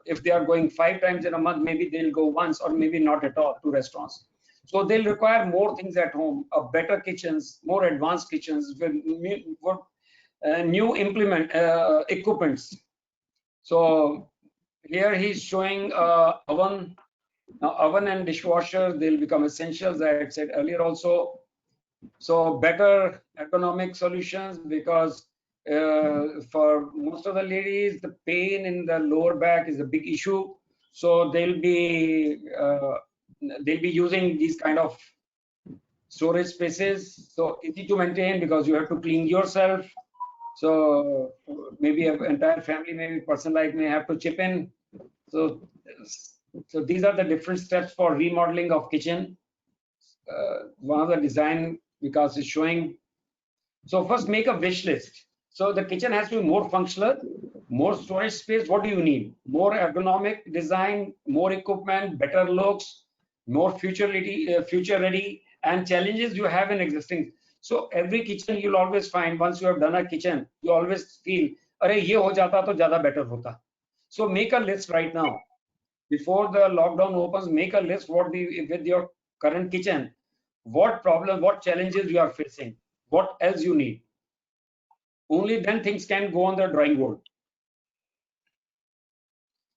if they are going 5 times in a month, maybe they'll go once or maybe not at all to restaurants. So they'll require more things at home, better kitchens, more advanced kitchens with new equipments. So here he's showing oven. Now oven and dishwasher, they'll become essentials, I had said earlier also. So better ergonomic solutions, because for most of the ladies, the pain in the lower back is a big issue. So they'll be using these kind of storage spaces. So easy to maintain because you have to clean yourself. So maybe an entire family, maybe person like may have to chip in. So these are the different steps for remodeling of kitchen. One of the design Vikas is showing. So first make a wish list. So the kitchen has to be more functional, more storage space. What do you need? More ergonomic design, more equipment, better looks, more future ready, and challenges you have in existing. So every kitchen you'll always find, once you have done a kitchen, you always feel, "Arey, ye ho jata to zyada better hota." So make a list right now. Before the lockdown opens, make a list with your current kitchen, what problem, what challenges you are facing, what else you need. Only then things can go on the drawing board.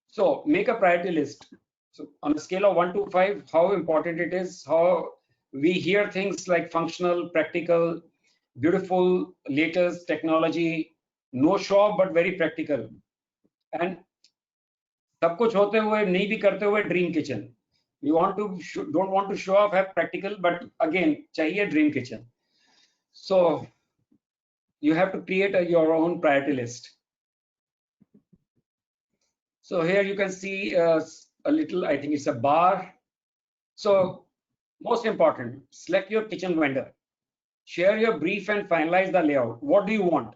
So make a priority list. So on a scale of 1 to 5, how important it is, how we hear things like functional, practical, beautiful, latest technology, no show off, but very practical. And सब कुछ होते हुए नहीं भी करते हुए dream kitchen. You don't want to show off, have practical, but again, chahiye dream kitchen. So you have to create your own priority list. So here you can see a little, I think it's a bar. So most important, select your kitchen vendor. Share your brief and finalize the layout. What do you want?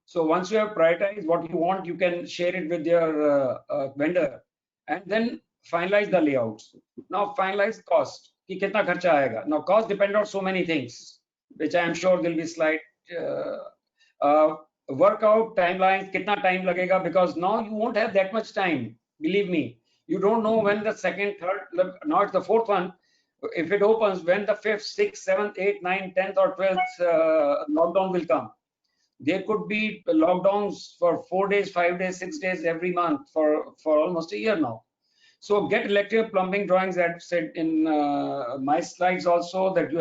So once you have prioritized what you want, you can share it with your vendor, and then finalize the layouts. Now finalize cost. कि कितना खर्चा आएगा. Now cost depends on so many things, which I am sure will be slight. Work out timelines, kitna time lagega, because now you won't have that much time. Believe me, you don't know when the second, third, now it's the fourth one. If it opens, when the 5th, 6th, 7th, 8th, 9th, 10th or 12th lockdown will come. There could be lockdowns for 4 days, 5 days, 6 days every month for almost a year now. So get electrical plumbing drawings. That said in my slides also, that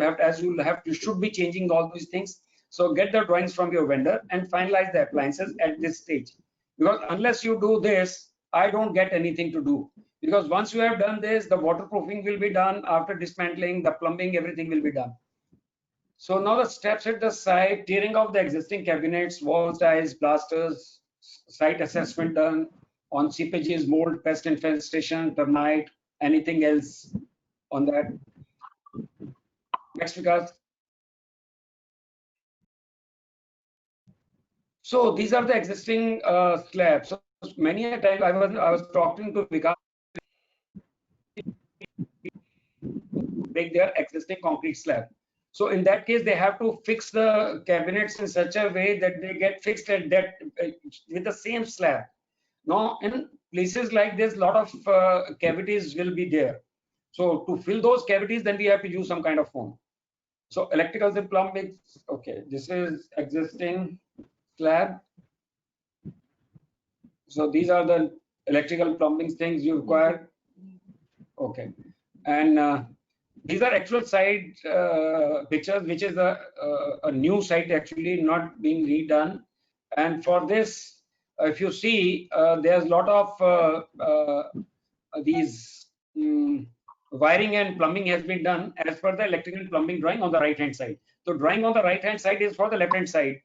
you should be changing all these things. So get the drawings from your vendor and finalize the appliances at this stage. Because unless you do this, I don't get anything to do. Because once you have done this, the waterproofing will be done. After dismantling, the plumbing, everything will be done. So now the steps at the site: tearing off the existing cabinets, walls, tiles, plasters, site assessment done on seepages, mold, pest infestation, termite, anything else on that. Next, Vikas. So these are the existing slabs. So many a time I was talking to Vikas, break their existing concrete slab. So in that case, they have to fix the cabinets in such a way that they get fixed at that with the same slab. Now, in places like this, a lot of cavities will be there. So to fill those cavities, then we have to use some kind of foam. So electricals and plumbing. Okay, this is existing slab. So these are the electrical plumbing things you require. Okay, and these are actual site pictures, which is a new site actually, not being redone. And for this, if you see, there's a lot of these wiring and plumbing has been done as per the electrical plumbing drawing on the right hand side. So drawing on the right hand side is for the left hand side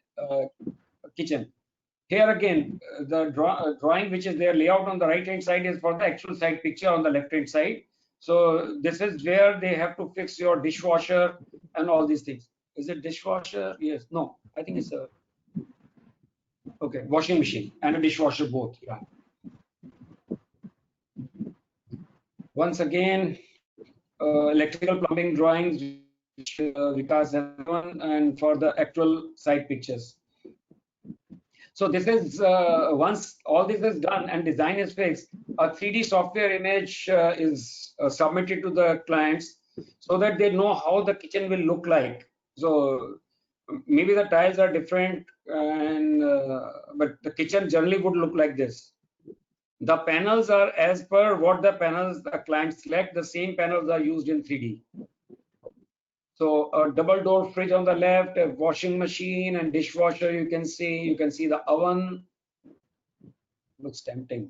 kitchen. Here again, the drawing which is there, layout on the right hand side, is for the actual side picture on the left hand side. So this is where they have to fix your dishwasher and all these things. Is it dishwasher? Yes. No, I think it's a okay, washing machine and a dishwasher both. Yeah. Once again, electrical plumbing drawings which Vikas has done, and for the actual site pictures. So this is once all this is done and design is fixed, a 3D software image is submitted to the clients so that they know how the kitchen will look like. So maybe the tiles are different, and but the kitchen generally would look like this. The panels are as per what the panels the client select. The same panels are used in 3D. So a double door fridge on the left, a washing machine and dishwasher you can see. You can see the oven. Looks tempting.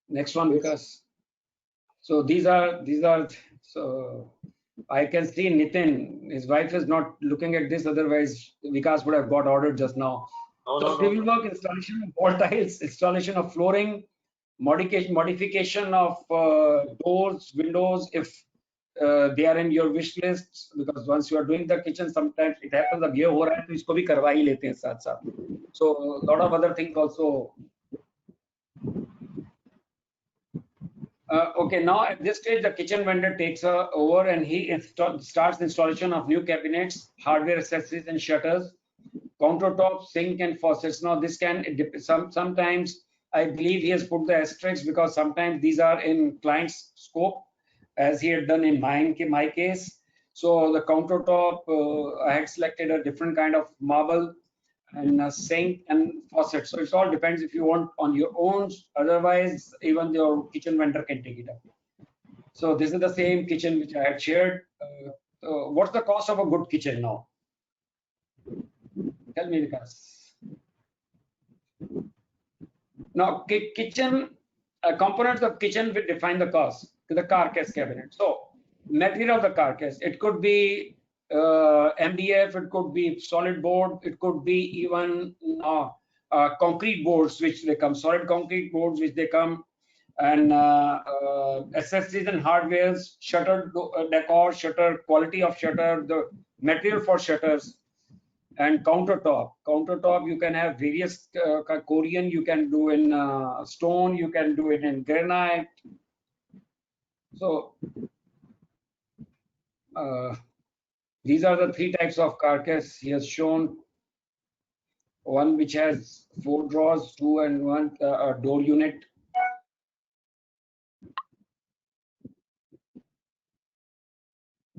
Next one, Vikas. So these are so I can see Nitin, his wife is not looking at this, otherwise Vikas would have got ordered just now. So civil work, installation of wall tiles, installation of flooring, modification of doors, windows, if they are in your wish list, because once you are doing the kitchen, sometimes it happens अब ये हो रहा है तो इसको भी करवा ही लेते हैं साथ साथ. So a lot of other things also. Okay, now at this stage the kitchen vendor takes over and he starts installation of new cabinets, hardware accessories and shutters, countertops, sink and faucets. Now this can sometimes I believe he has put the asterisk because sometimes these are in client's scope, as he had done in my case. So the countertop, I had selected a different kind of marble, and a sink and faucet. So it all depends if you want on your own. Otherwise, even your kitchen vendor can take it up. So this is the same kitchen which I had shared. What's the cost of a good kitchen now? Tell me, Vikas. Now, kitchen components of kitchen will define the cost to the carcass cabinet. So material of the carcass, it could be MDF, it could be solid board, it could be even concrete boards, which they come, solid concrete boards, which they come, and accessories and hardwares, shutter decor, shutter, quality of shutter, the material for shutters. And countertop, you can have various Korean, you can do in stone, you can do it in granite. So these are the 3 types of carcass he has shown. One which has 4 drawers, 2 and 1 door unit.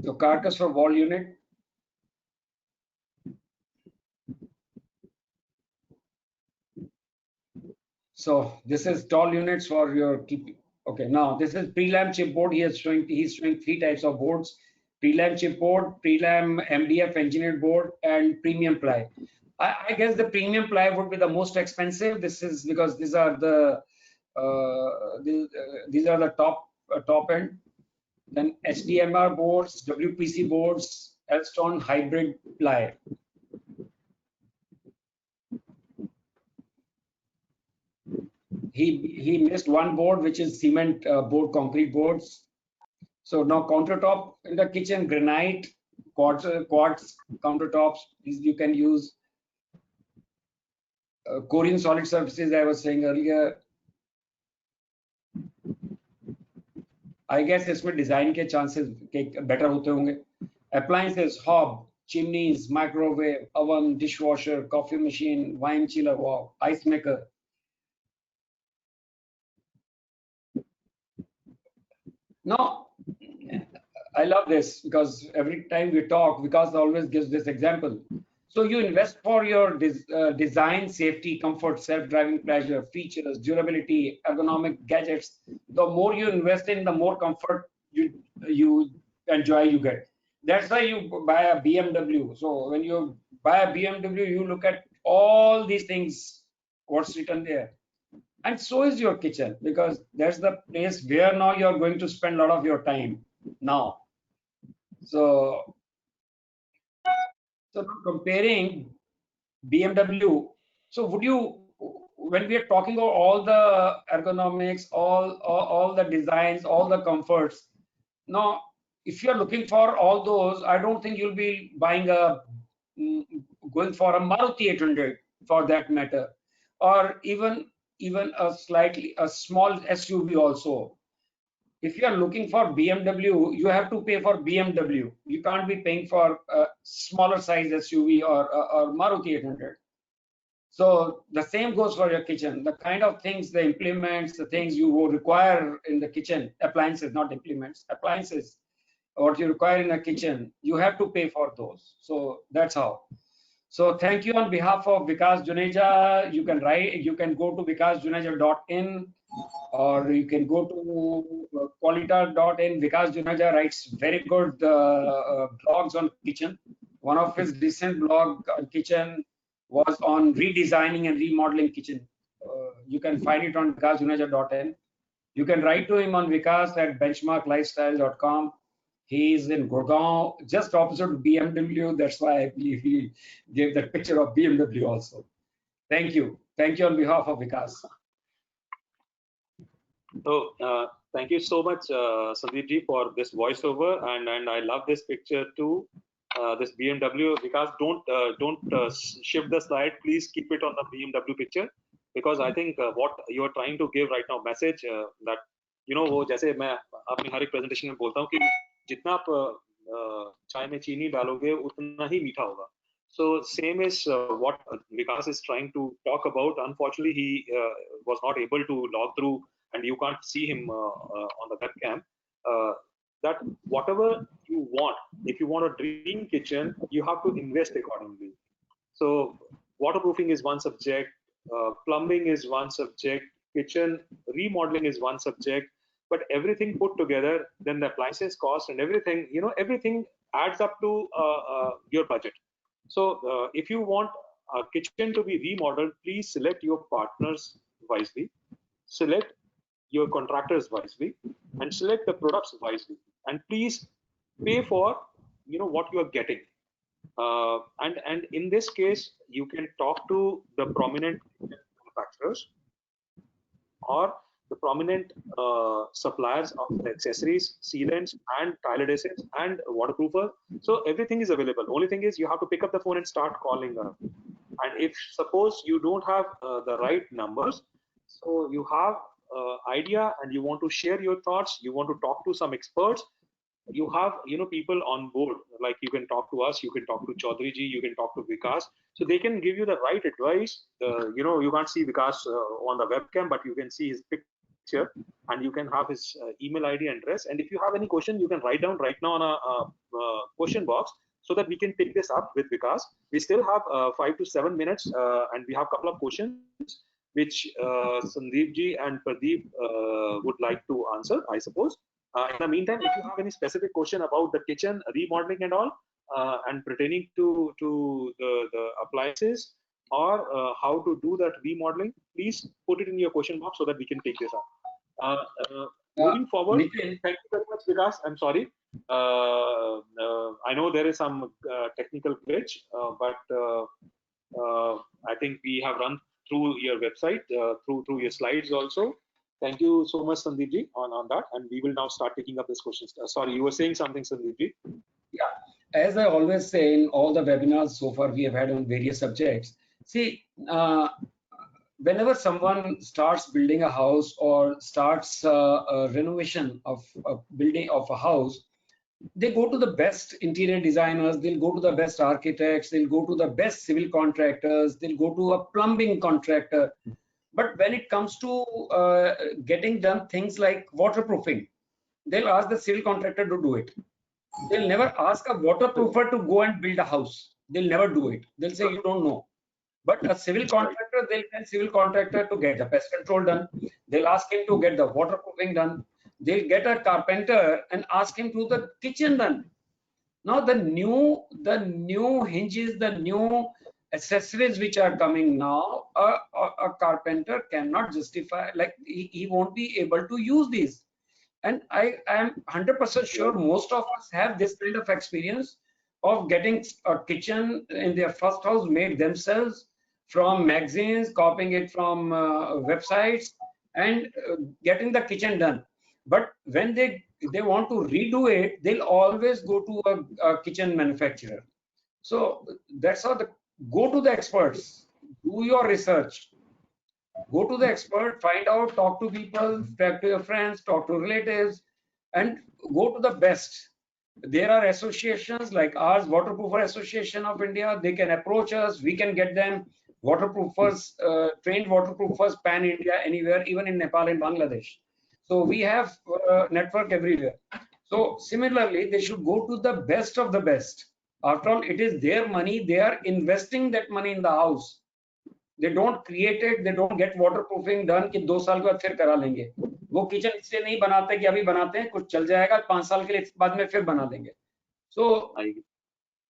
So carcass for wall unit. So this is tall units for your keep. Okay, now this is prelam chipboard. He's showing 3 types of boards: prelam chipboard, prelam MDF engineered board, and premium ply. I guess the premium ply would be the most expensive. This is because these are the top end. Then HDMR boards, WPC boards, Elstone hybrid ply. He missed one board, which is cement board, concrete boards. So now countertop in the kitchen, granite, quartz countertops. These you can use. Korean solid surfaces, I was saying earlier. I guess इसमें design के chances better होते होंगे. Appliances, hob, chimneys, microwave, oven, dishwasher, coffee machine, wine chiller, wow, ice maker. No, I love this because every time we talk, Vikas always gives this example. So you invest for your design, safety, comfort, self-driving pleasure, features, durability, ergonomic gadgets. The more you invest in, the more comfort you enjoy you get. That's why you buy a BMW. So when you buy a BMW, you look at all these things, what's written there. And so is your kitchen, because that's the place where now you're going to spend a lot of your time now. So now comparing BMW, so would you, when we are talking about all the ergonomics, all the designs, all the comforts, now if you're looking for all those, I don't think you'll be buying going for a Maruti 800 for that matter, or even a small SUV also. If you are looking for BMW, you have to pay for BMW. You can't be paying for a smaller size SUV or Maruti 800. So the same goes for your kitchen. The kind of things, the implements, the things you will require in the kitchen, appliances, not implements, appliances, what you require in a kitchen, you have to pay for those. So that's how. So thank you on behalf of Vikas Juneja. You can go to vikasjuneja.in, or you can go to qualita.in. Vikas Juneja writes very good blogs on kitchen. One of his recent blog on kitchen was on redesigning and remodeling kitchen. You can find it on vikasjuneja.in. You can write to him on vikas@benchmarklifestyle.com. He is in Gurgaon, just opposite BMW. That's why I believe he gave that picture of BMW also. Thank you. Thank you on behalf of Vikas. So thank you so much, Sandeep ji, for this voiceover, and I love this picture too. This BMW. Vikas, don't shift the slide. Please keep it on the BMW picture, because I think what you are trying to give right now message that वो जैसे मैं अपनी हर एक presentation में बोलता हूँ कि जितना आप चाय में चीनी डालोगे उतना ही मीठा होगा. So same is what Vikas is trying to talk about. Unfortunately, he was not able to log through, and you can't see him on the webcam. That whatever you want, if you want a dream kitchen, you have to invest accordingly. So waterproofing is one subject, plumbing is one subject, kitchen remodeling is one subject, but everything put together, then the appliances cost and everything, everything adds up to your budget. So if you want a kitchen to be remodeled, please select your partners wisely, select your contractors wisely, and select the products wisely, and please pay for what you are getting. And in this case, you can talk to the prominent manufacturers, or the prominent suppliers of the accessories, sealants, and tile adhesives and waterproofer. So everything is available. Only thing is you have to pick up the phone and start calling them. And if suppose you don't have the right numbers, so you have idea and you want to share your thoughts, you want to talk to some experts, you have people on board, like you can talk to us, you can talk to Chaudhary ji, you can talk to Vikas, so they can give you the right advice. You can't see Vikas on the webcam, but you can see his picture and you can have his email ID and address, and if you have any question you can write down right now on a question box so that we can pick this up with Vikas. We still have 5 to 7 minutes and we have a couple of questions which Sandeep ji and Pradeep would like to answer, I suppose. In the meantime, if you have any specific question about the kitchen remodeling and all, and pertaining to the appliances or how to do that remodeling, please put it in your question box so that we can take this up. Moving forward, Nitin, thank you very much, Vikas. I'm sorry. I know there is some technical glitch, but I think we have run through your website, through your slides also. Thank you so much, Sandeep ji, on that. And we will now start taking up this question. Sorry, you were saying something, Sandeep ji. Yeah, as I always say in all the webinars so far we have had on various subjects, see, whenever someone starts building a house or starts a renovation of a building of a house, they go to the best interior designers, they'll go to the best architects, they'll go to the best civil contractors, they'll go to a plumbing contractor. But when it comes to getting done things like waterproofing, they'll ask the civil contractor to do it. They'll never ask a waterproofer to go and build a house. They'll never do it. They'll say you don't know. But a civil contractor, they'll tell civil contractor to get the pest control done. They'll ask him to get the waterproofing done. They'll get a carpenter and ask him to do the kitchen done. Now the new hinges, the new accessories which are coming now, a carpenter cannot justify, like he won't be able to use these. And I am 100% sure most of us have this kind of experience of getting a kitchen in their first house made themselves from magazines, copying it from websites, and getting the kitchen done. But when they want to redo it, they'll always go to a kitchen manufacturer. So that's how go to the experts, do your research, go to the expert, find out, talk to people, talk to your friends, talk to relatives, and go to the best. There are associations like ours, Waterproofer Association of India. They can approach us. We can get them waterproofers, trained waterproofers, pan India, anywhere, even in Nepal and Bangladesh. So we have network everywhere. So similarly, they should go to the best of the best. After all, it is their money. They are investing that money in the house. They don't create it, they don't get waterproofing done कि 2 साल के बाद फिर करा लेंगे. वो kitchen इसलिए नहीं बनाते कि अभी बनाते हैं, कुछ चल जाएगा, 5 साल के लिए बाद में फिर बना देंगे. So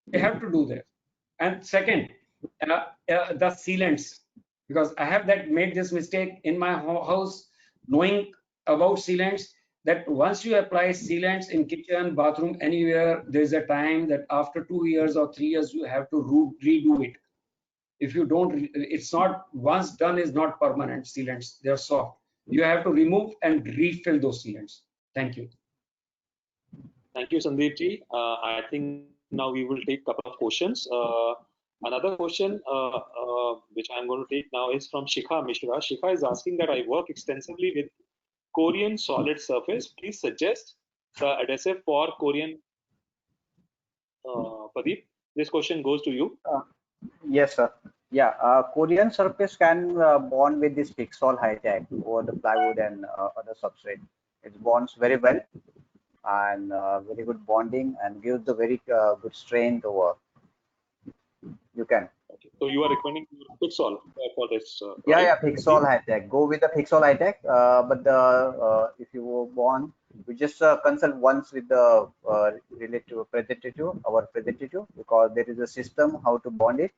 they have to do that. And second, the sealants, because I have made this mistake in my house, knowing about sealants, that once you apply sealants in kitchen, bathroom, anywhere, there is a time that after 2 years or 3 years you have to redo it. If you don't, it's not, once done is not permanent sealants, they're soft. You have to remove and refill those sealants. Thank you. Thank you, Sandeep ji. I think now we will take a couple of questions. Another question which I'm going to take now is from Shikha Mishra. Shikha is asking that I work extensively with Korean solid surface. Please suggest the adhesive for Korean. Pradeep, this question goes to you. Yes, sir. Yeah, Korean surface can bond with this Pixol High-Tech over the plywood and other substrate. It bonds very well and very good bonding and gives the very good strength over. You can. Okay. So you are recommending Pixol for this? Yeah, right? yeah, Pixol High-Tech. Go with the Pixol High-Tech. But if you bond, we just consult once with the relative representative, our representative, because there is a system how to bond it.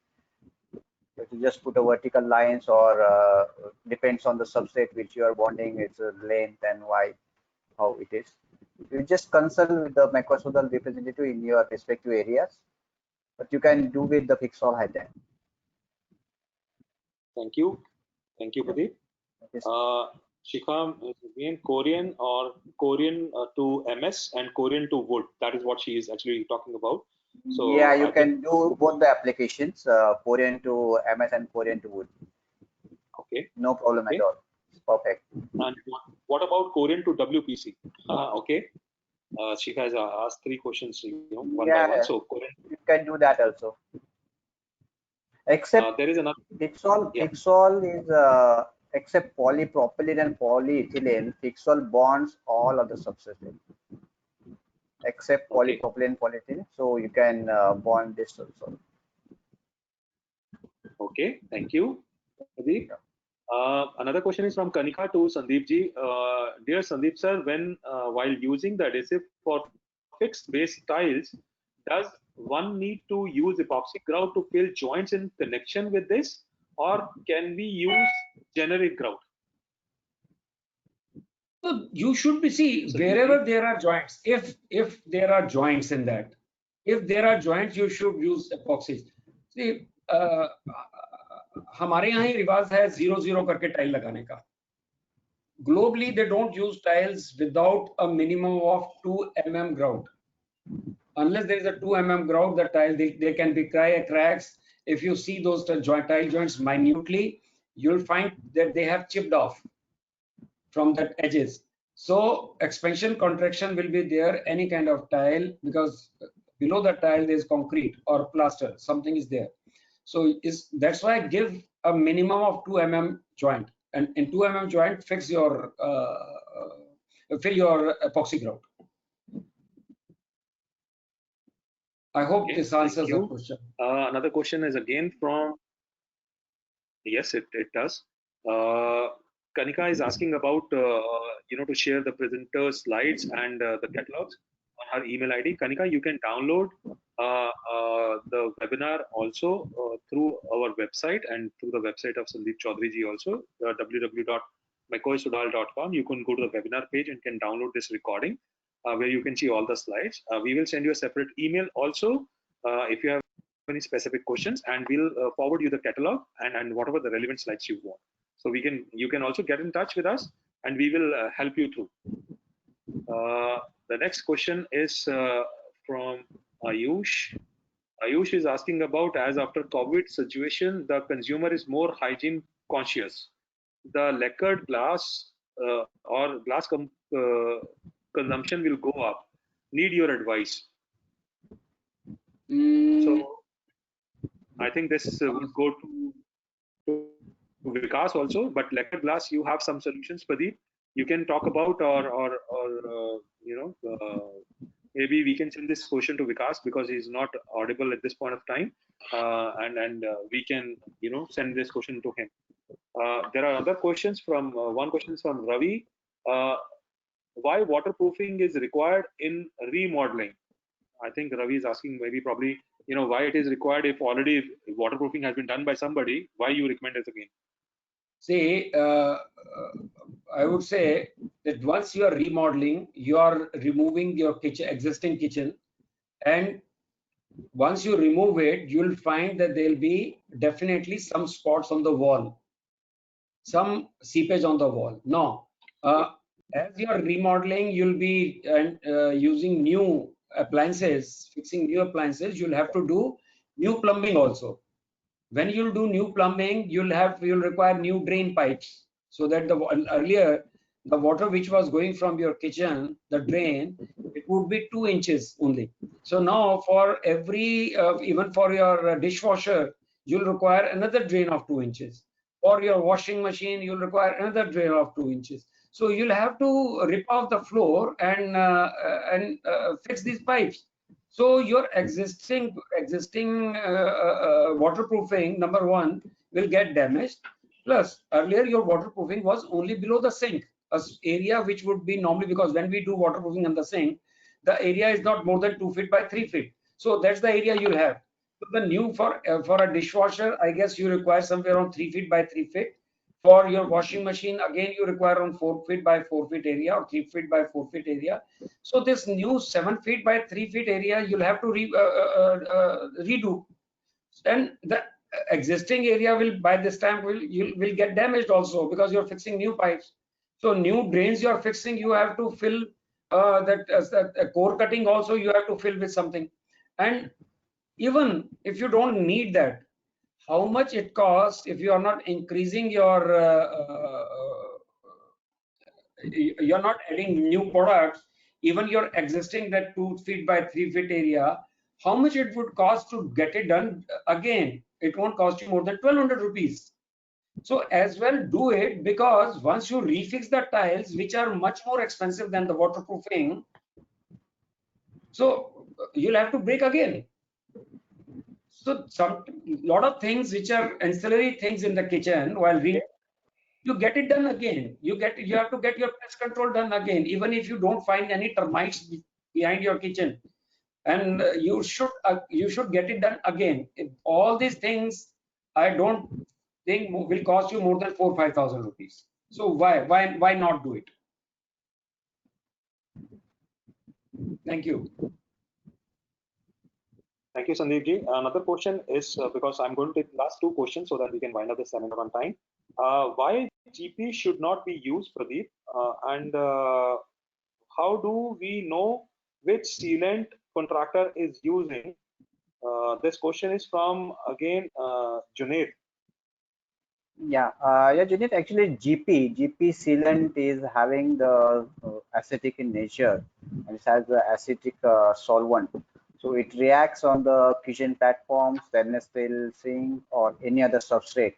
You just put a vertical lines or depends on the substrate which you are bonding, its length and wide, how it is. You just consult with the Microsoft representative in your respective areas, but you can do with the Pixol High-Tech. Thank you, Pradeep. Shikha is again Korean or Korean to MS and Korean to wood. That is what she is actually talking about. So Yeah, you I think can do both the applications, Korean to MS and Korean to wood. okay, No problem at okay. all. It's perfect. And what about Korean to WPC? Okay. Shikha has asked three questions, one by one. Yeah, So Korean, you can do that also. Except there is another. Fixol, Yeah. Fixol is except polypropylene and polyethylene, Fixol bonds all of the substrate except Okay. polypropylene, polyethylene. So you can bond this also. Okay. Thank you, Pradeep. Another question is from Kanika to Sandeep ji. Dear Sandeep sir, when while using the adhesive for fixed base tiles, does one need to use epoxy grout to fill joints in connection with this, or can we use generic grout? So you should be see Sandeep wherever ji? there are joints. If there are joints in that, if there are joints, you should use epoxy. See, हमारे यहाँ ही रिवाज है 0-0 करके tile लगाने का. Globally, they don't use tiles without a minimum of 2 mm grout. Unless there is a 2 mm grout, the tile they can be cracks. If you see those tile joints minutely, you'll find that they have chipped off from that edges. So expansion contraction will be there any kind of tile, because below the tile there is concrete or plaster, something is there. So that's why I give a minimum of 2 mm joint, and in 2 mm joint fix your fill your epoxy grout. I hope Okay, this answers thank the you. question. Another question is again from, yes, it does. Kanika is asking about, to share the presenter slides and the catalogs on her email ID. Kanika, you can download the webinar also through our website and through the website of Sandeep Chaudhary ji also, www.mccoysudal.com. You can go to the webinar page and can download this recording where you can see all the slides. We will send you a separate email also if you have any specific questions, and we'll forward you the catalog and whatever the relevant slides you want. So you can also get in touch with us, and we will help you through. The next question is from Ayush. Ayush is asking about, as after COVID situation, the consumer is more hygiene conscious. The lacquered glass or glass consumption will go up. Need your advice. So I think this would go to Vikas also, but lacquered glass, you have some solutions, Pradeep. You can talk about, or maybe we can send this question to Vikas because he's not audible at this point of time, and we can send this question to him. There are other questions from one question is from Ravi. Why waterproofing is required in remodeling? I think Ravi is asking probably why it is required if already waterproofing has been done by somebody. Why you recommend it again? See, I would say that once you are remodeling, you are removing your existing kitchen, and once you remove it, you'll find that there'll be definitely some spots on the wall, some seepage on the wall. Now, as you are remodeling, you'll be using new appliances, fixing new appliances. You'll have to do new plumbing also. When you'll do new plumbing, you'll require new drain pipes, so that earlier the water which was going from your kitchen, the drain, it would be 2 inches only. So now for every even for your dishwasher, you'll require another drain of 2 inches. For your washing machine, you'll require another drain of 2 inches. So you'll have to rip off the floor and fix these pipes. So your existing waterproofing, number one, will get damaged. Plus, earlier your waterproofing was only below the sink, a area which would be normally, because when we do waterproofing on the sink, the area is not more than 2 feet by 3 feet. So that's the area you'll have. So the new for a dishwasher, I guess you require somewhere around 3 feet by 3 feet. For your washing machine, again, you require around 4 feet by 4 feet area, or 3 feet by 4 feet area. So this new 7 feet by 3 feet area, you'll have to redo. And the existing area will, by this time, will get damaged also, because you're fixing new pipes. So new drains you are fixing, you have to fill that core cutting also you have to fill with something. And even if you don't need that, how much it costs if you are not increasing your you're not adding new products, even your existing that 2 feet by 3 feet area, how much it would cost to get it done again? It won't cost you more than 1200 rupees. So as well do it, because once you refix the tiles, which are much more expensive than the waterproofing, so you'll have to break again. So some lot of things which are ancillary things in the kitchen, while you get it done again. You have to get your pest control done again, even if you don't find any termites behind your kitchen, and you should get it done again. All these things I don't think will cost you more than 4,000-5,000 rupees. So why not do it? Thank you. Thank you, Sandeep ji. Another question is because I'm going to take the last two questions so that we can wind up the seminar on time. Why GP should not be used, Pradeep? And how do we know which sealant contractor is using? This question is from again Junaid. Yeah, Junaid, actually GP sealant is having the acidic in nature, and it has the acidic solvent. So it reacts on the kitchen platform, stainless steel sink, or any other substrate,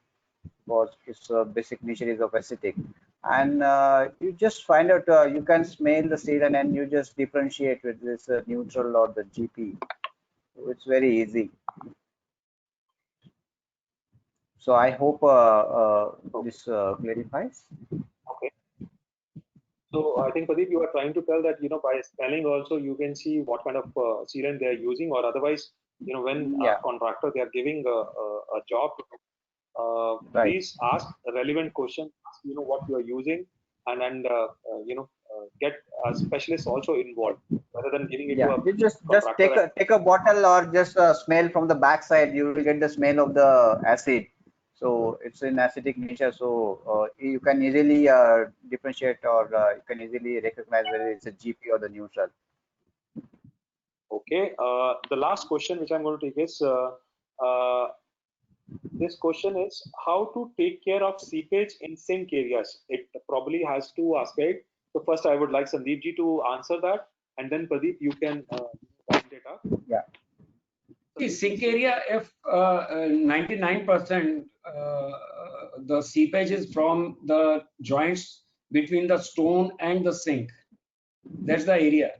because its basic nature is of acidic. And you just find out, you can smell the sealant and you just differentiate with this neutral or the GP. So it's very easy. So I hope this clarifies. Okay. So I think, Pradeep, you are trying to tell that, by smelling also you can see what kind of sealant they are using, or otherwise, when Yeah. contractor they are giving a job, Right. please ask a relevant question, ask, what you are using, and get a specialist also involved rather than giving it Yeah, to a you just contractor. take a bottle or just smell from the backside. You will get the smell of the acid. So it's in acidic nature. So you can easily differentiate, or you can easily recognize whether it's a GP or the neutral. Okay. The last question which I'm going to take is this question is how to take care of seepage in sink areas. It probably has two aspects. So first, I would like Sandeep ji to answer that, and then Pradeep, you can wind it up. Yeah. See, sink area, if 99% the seepage is from the joints between the stone and the sink, that's the area,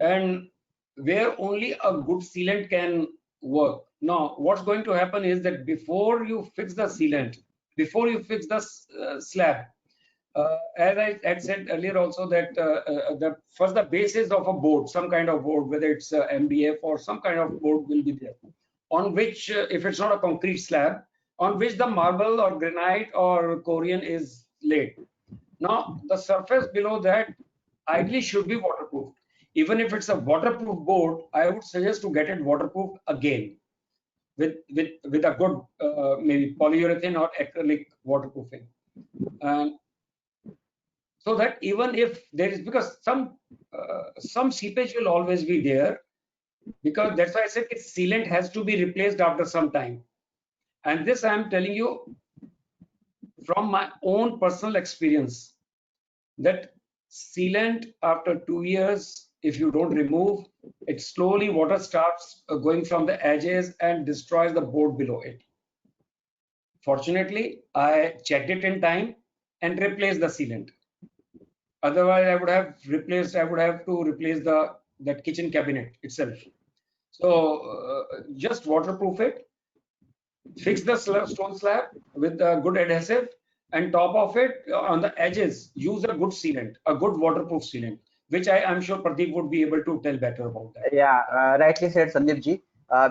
and where only a good sealant can work. Now, what's going to happen is that before you fix the sealant, before you fix the slab, as I had said earlier also, that first the basis of a board, some kind of board, whether it's MDF or some kind of board will be there, on which, if it's not a concrete slab, on which the marble or granite or corian is laid. Now, the surface below that ideally should be waterproof. Even if it's a waterproof board, I would suggest to get it waterproof again with a good maybe polyurethane or acrylic waterproofing. And so that even if there is, because some seepage will always be there, because that's why I said sealant has to be replaced after some time. And this I am telling you from my own personal experience, that sealant after 2 years, if you don't remove it, slowly water starts going from the edges and destroys the board below it. Fortunately, I checked it in time and replaced the sealant. Otherwise, I would have to replace that kitchen cabinet itself. So just waterproof it, fix the stone slab with a good adhesive, and top of it on the edges, use a good sealant, a good waterproof sealant, which I'm sure Pradeep would be able to tell better about that. Yeah, rightly said, Sandeep ji.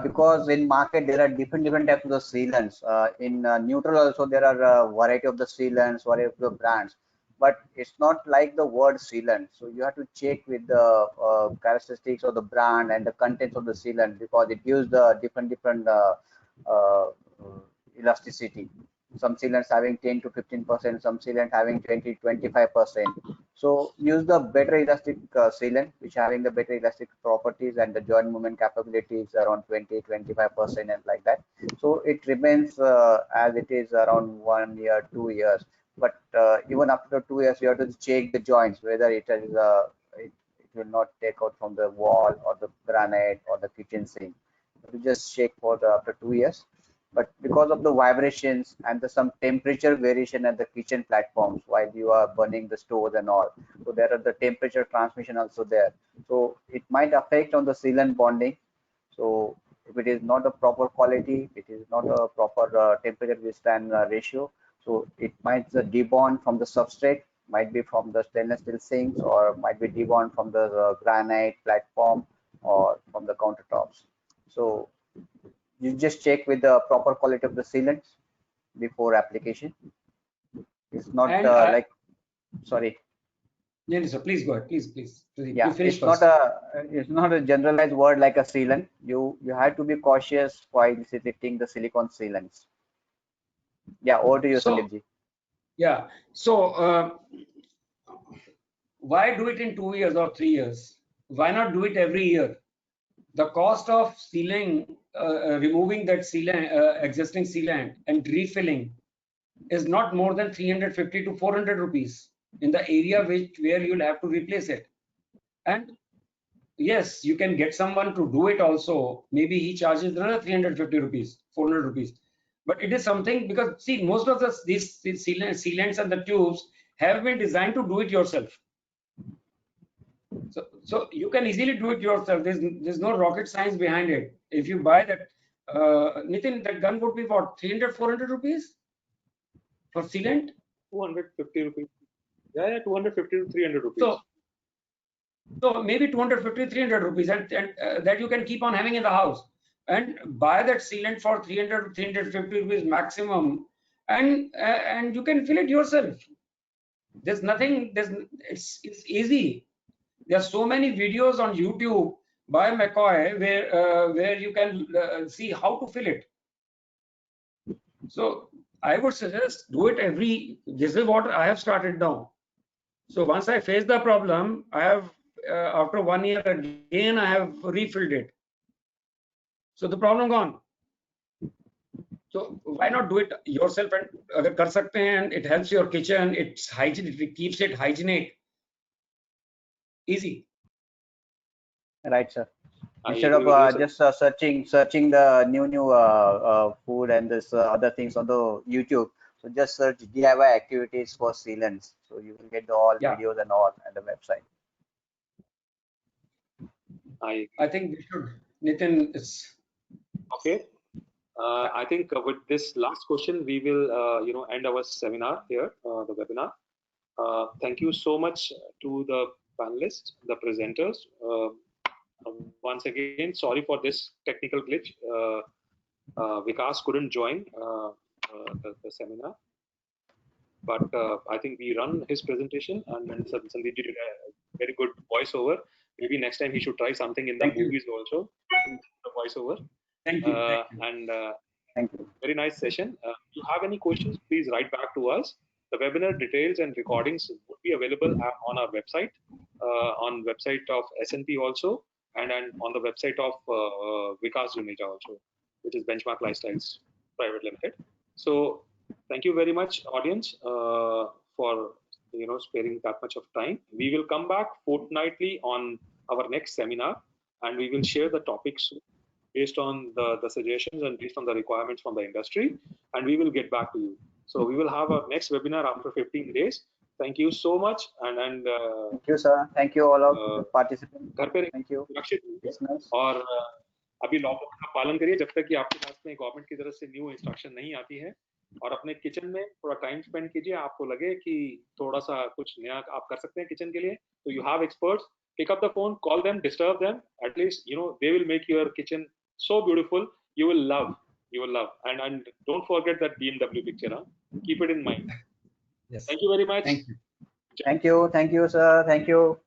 Because in market there are different types of the sealants. In neutral also there are a variety of the sealants, variety of the brands. But it's not like the word sealant. So you have to check with the characteristics of the brand and the contents of the sealant, because it gives the different uh, elasticity. some sealants having 10 to 15%, some sealant having 20-25%. So use the better elastic sealant, which having the better elastic properties and the joint movement capabilities around 20-25% and like that. So it remains as it is around 1 year, 2 years. But even after 2 years, you have to check the joints whether it is it will not take out from the wall or the granite or the kitchen sink. You just check for the after 2 years. But because of the vibrations and some temperature variation at the kitchen platforms while you are burning the stoves and all, so there are the temperature transmission also there. So it might affect on the sealant bonding. So if it is not a proper quality, it is not a proper temperature withstand ratio, so it might debond from the substrate, might be from the stainless steel sinks, or might be debond from the granite platform or from the countertops. So you just check with the proper quality of the sealants before application. It's not like, sorry. No, sir, please go ahead. Please. Yeah, it's not a generalized word like a sealant. You have to be cautious while selecting the silicone sealants. Yeah, over to you, Sandeep. Yeah. So why do it in 2 years or 3 years? Why not do it every year? The cost of sealing, removing that sealant, existing sealant and refilling is not more than 350 to 400 rupees in the area where you'll have to replace it. And yes, you can get someone to do it also. Maybe he charges another 350 rupees, 400 rupees. But it is something, because see, most of these sealants and the tubes have been designed to do it yourself. So you can easily do it yourself. There's no rocket science behind it. If you buy that, Nitin, that gun would be what, 300, 400 rupees for sealant? 250 rupees. Yeah, 250 to 300 rupees. So maybe 250, 300 rupees, and that you can keep on having in the house, and buy that sealant for 300, 350 rupees maximum, and you can fill it yourself. There's nothing. It's easy. There are so many videos on YouTube by McCoy where you can see how to fill it. So I would suggest do it every. This is what I have started now. So once I face the problem, I have after 1 year again I have refilled it. So the problem gone. So why not do it yourself? And अगर कर सकते हैं, and it helps your kitchen. It's hygienic. It keeps it hygienic. Easy. Right, sir. Instead of just searching the new food and this other things on the YouTube, so just search DIY activities for sealants. So you will get all videos and all at the website. I think we should, Nitin, it's okay. I think with this last question, we will end our seminar here, the webinar. Thank you so much to the panelists, the presenters. Once again, sorry for this technical glitch. Vikas couldn't join the seminar, but I think we run his presentation, and Sandeep did a very good voiceover. Maybe next time he should try something in the movies also, the voiceover. Thank you. And thank you. Very nice session. If you have any questions, please write back to us. The webinar details and recordings would be available on our website, on website of SNP also, and on the website of Vikas Juneja also, which is Benchmark Lifestyles Private Limited. So thank you very much, audience, for sparing that much of time. We will come back fortnightly on our next seminar, and we will share the topics based on the suggestions and based on the requirements from the industry, and we will get back to you. So we will have our next webinar after 15 days. Thank you so much, and thank you, sir. Thank you all of participants. Thank you. और अभी lockdown का पालन करिए जब तक कि आपके पास में गवर्नमेंट की तरफ से न्यू इंस्ट्रक्शन नहीं आती है, और अपने किचन में थोड़ा टाइम स्पेंड कीजिए. आपको लगे कि थोड़ा सा कुछ नया आप कर सकते हैं किचन के लिए, तो you have experts, pick up the phone, call them, disturb them. At least they will make your kitchen so beautiful. You will love. And don't forget that BMW picture. Keep it in mind. Yes. Thank you very much. Thank you. Thank you, sir. Thank you.